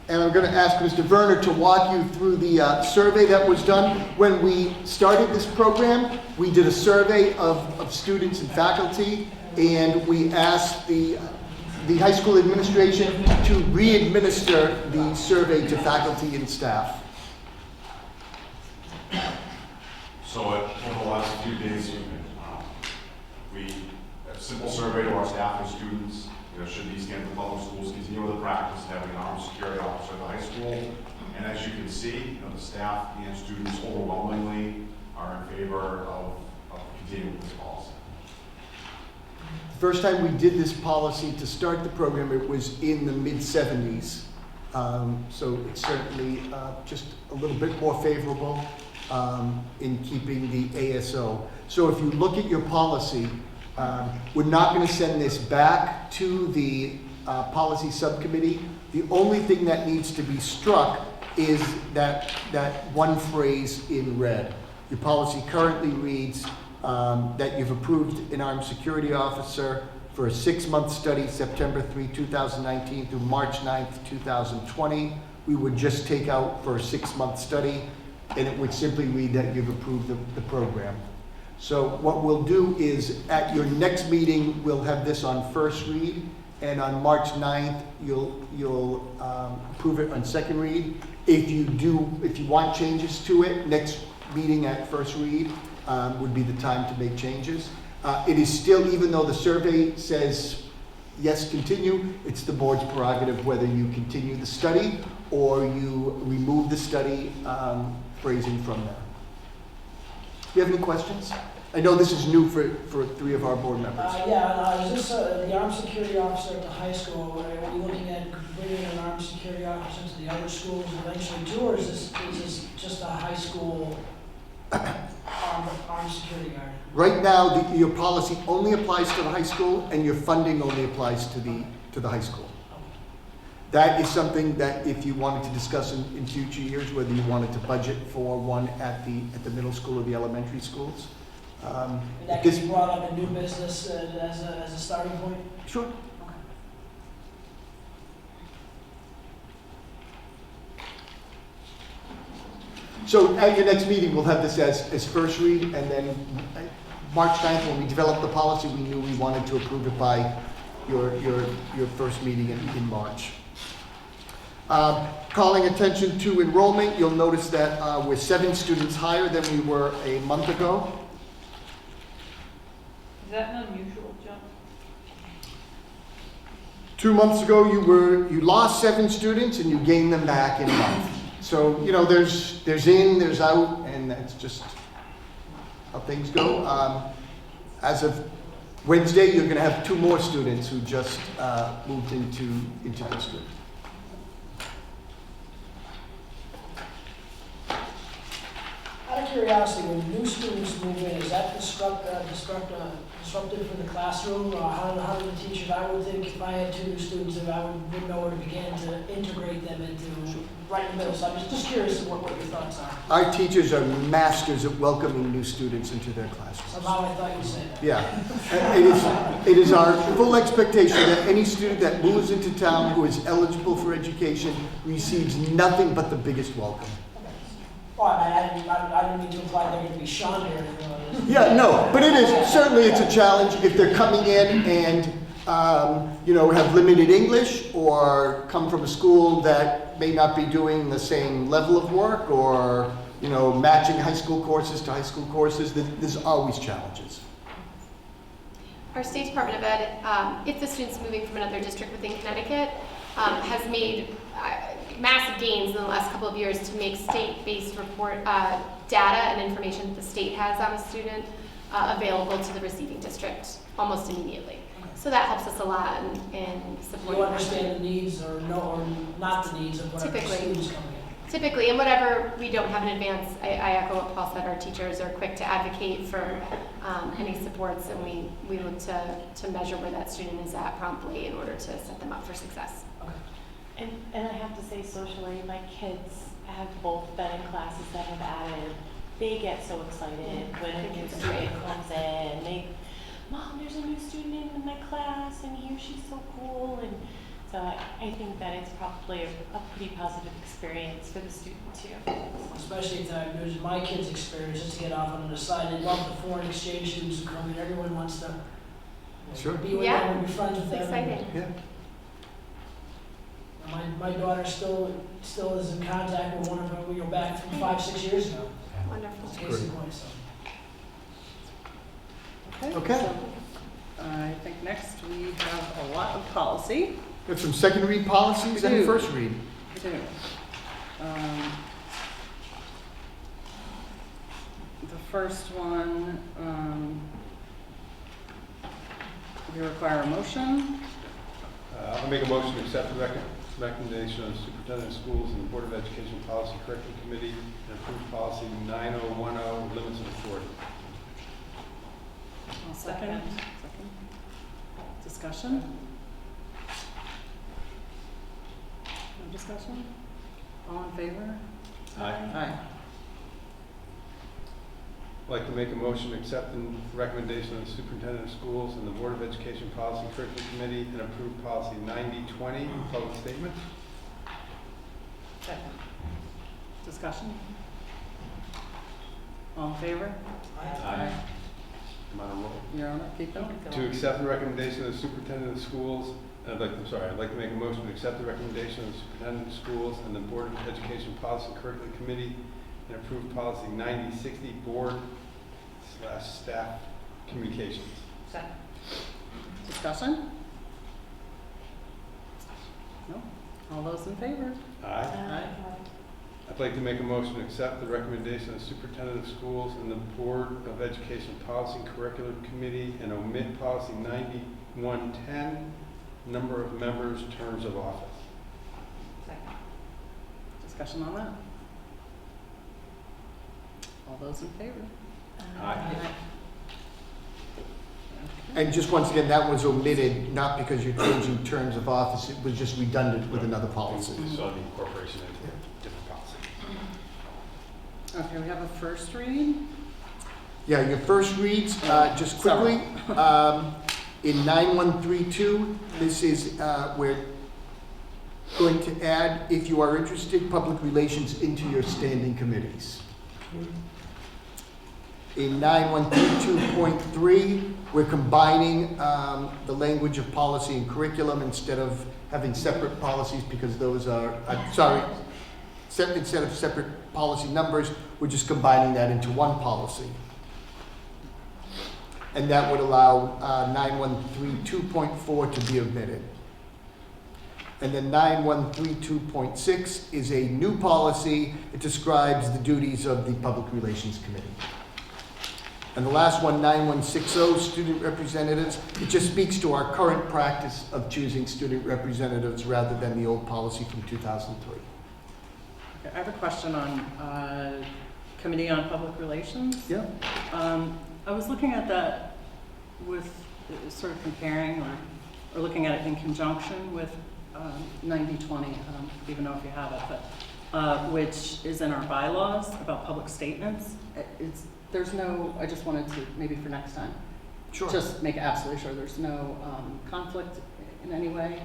And I'm going to ask Mr. Werner to walk you through the survey that was done. When we started this program, we did a survey of students and faculty, and we asked the high school administration to re-administer the survey to faculty and staff. So over the last few days, we have simple survey to our staff and students. Should East Hampton Public Schools continue with the practice of having an armed security officer at the high school? And as you can see, the staff and students overwhelmingly are in favor of continuing with this policy. The first time we did this policy to start the program, it was in the mid-70s. So it's certainly just a little bit more favorable in keeping the ASO. So if you look at your policy, we're not going to send this back to the policy subcommittee. The only thing that needs to be struck is that one phrase in red. Your policy currently reads that you've approved an armed security officer for a 6-month study, September 3, 2019 through March 9th, 2020. We would just take out for a 6-month study, and it would simply read that you've approved the program. So what we'll do is at your next meeting, we'll have this on first read, and on March 9th, you'll approve it on second read. If you want changes to it, next meeting at first read would be the time to make changes. It is still, even though the survey says yes, continue, it's the board's prerogative whether you continue the study or you remove the study phrasing from there. Do you have any questions? I know this is new for 3 of our board members. Is this the armed security officer at the high school? Are you looking at bringing an armed security officer to the other schools eventually too, or is this just a high school armed security guard? Right now, your policy only applies to the high school, and your funding only applies to the high school. That is something that if you wanted to discuss in future years, whether you wanted to budget for one at the middle school or the elementary schools. And that can be brought up in new business as a starting point? Sure. Okay. So at your next meeting, we'll have this as first read, and then March 9th, when we developed the policy, we knew we wanted to approve it by your first meeting in March. Calling attention to enrollment, you'll notice that we're 7 students higher than we were a month ago. Is that an unusual jump? 2 months ago, you lost 7 students and you gained them back in a month. So there's in, there's out, and that's just how things go. As of Wednesday, you're going to have 2 more students who just moved into district. Out of curiosity, when new students move in, is that disruptive for the classroom? How do the teachers? I would think if I had 2 new students, I wouldn't know where to begin to integrate them into right in the middle. So I'm just curious what your thoughts are. Our teachers are masters at welcoming new students into their classrooms. Somehow I thought you'd say that. Yeah. It is our full expectation that any student that moves into town who is eligible for education receives nothing but the biggest welcome. Well, I didn't mean to imply they're going to be shunned or anything like that. Yeah, no, but it's a challenge if they're coming in and have limited English or come from a school that may not be doing the same level of work or matching high school courses to high school courses. There's always challenges. Our State Department of Ed, if the student's moving from another district within Connecticut, has made massive gains in the last couple of years to make state-based report data and information that the state has on a student available to the receiving district almost immediately. So that helps us a lot in supporting. You understand the needs or not the needs of whatever students coming in. Typically, and whatever we don't have in advance, I echo what Paul said, our teachers are quick to advocate for any supports, and we look to measure where that student is at promptly in order to set them up for success. And I have to say socially, my kids have both been in classes that have added. They get so excited when a new student comes in. Mom, there's a new student in my class, and she's so cool. And so I think that it's probably a pretty positive experience for the student too. Especially if there's my kids' experience, just to get off on the side. They love the foreign exchange students who come in. Everyone wants to be with them and be friends with them. Exciting. Yeah. My daughter still is in contact with one of them. We go back from 5-6 years ago. Wonderful. That's case in point. So. Okay. Okay. So, I think next we have a lot of policy. We have some second read policies We and do. first read. We do. The first one, we require a motion. I'll make a motion to accept the recommendation of the Superintendent of Schools and the Board of Education Policy Curriculum Committee and approve policy 9010, limits of authority. I'll second. Discussion? No discussion? All in favor? Aye. Aye. I'd like to make a motion to accept the recommendation of the Superintendent of Schools and the Board of Education Policy Curriculum Committee and approve policy 9020, public statements. Second. Discussion? All in favor? Aye. I'm on a roll. You're on it, keep going. To accept the recommendation of the Superintendent of Schools, I'd like to make a motion to accept the recommendation of the Superintendent of Schools and the Board of Education Policy Curriculum Committee and approve policy 9060, board/staff communications. Second. Discussion? No? All those in favor? Aye. I'd like to make a motion to accept the recommendation of the Superintendent of Schools and the Board of Education Policy Curriculum Committee and omit policy 9110, number of members, terms of office. Second. Discussion on that? All those in favor? Aye. And just once again, that was omitted, not because you're changing terms of office, it was just redundant with another policy. So the incorporation into a different policy. Okay, we have a first read. Yeah, your first reads, just quickly, in 9132, this is, we're going to add, if you are interested, public relations into your standing committees. In 9132.3, we're combining the language of policy and curriculum instead of having separate policies because those are, instead of separate policy numbers, we're just combining that into one policy. And that would allow 9132.4 to be omitted. And then 9132.6 is a new policy. It describes the duties of the Public Relations Committee. And the last one, 9160, student representatives, it just speaks to our current practice of choosing student representatives rather than the old policy from 2003. Okay, I have a question on Committee on Public Relations. Yeah. I was looking at that with sort of comparing or looking at it in conjunction with 9020, I don't even know if you have it, but which is in our bylaws about public statements. There's no, I just wanted to, maybe for next time, Sure. just make absolutely sure there's no conflict in any way,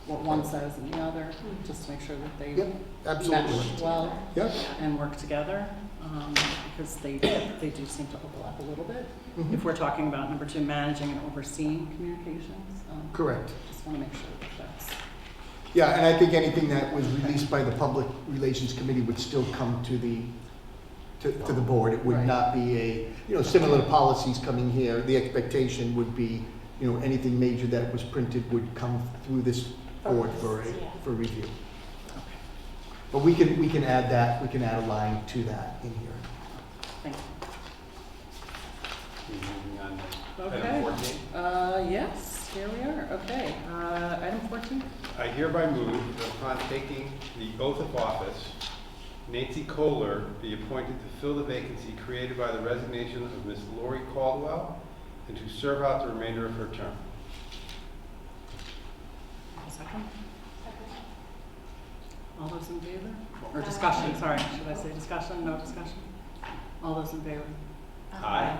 what one says and the other, just to make sure that they absolutely. mesh well Yep. and work together, because they do seem to overlap a little bit. Mhm. If we're talking about number 2, managing and overseeing communications. Correct. Just want to make sure that that's. Yeah, and I think anything that was released by the Public Relations Committee would still come to the board. It would Right. not be similar to policies coming here. The expectation would be, anything major that was printed would come through this board for review. But we can add that, we can add a line to that in here. Thank Moving on to you. item Okay. 14. Yes, here we are. Okay. Item 14. I hereby move that upon taking the oath of office, Nancy Kohler be appointed to fill the vacancy created by the resignation of Ms. Lori Caldwell and to serve out the remainder of her term. Second. All those in favor? Or discussion, sorry. Should I say discussion? No discussion? All those in favor? Aye.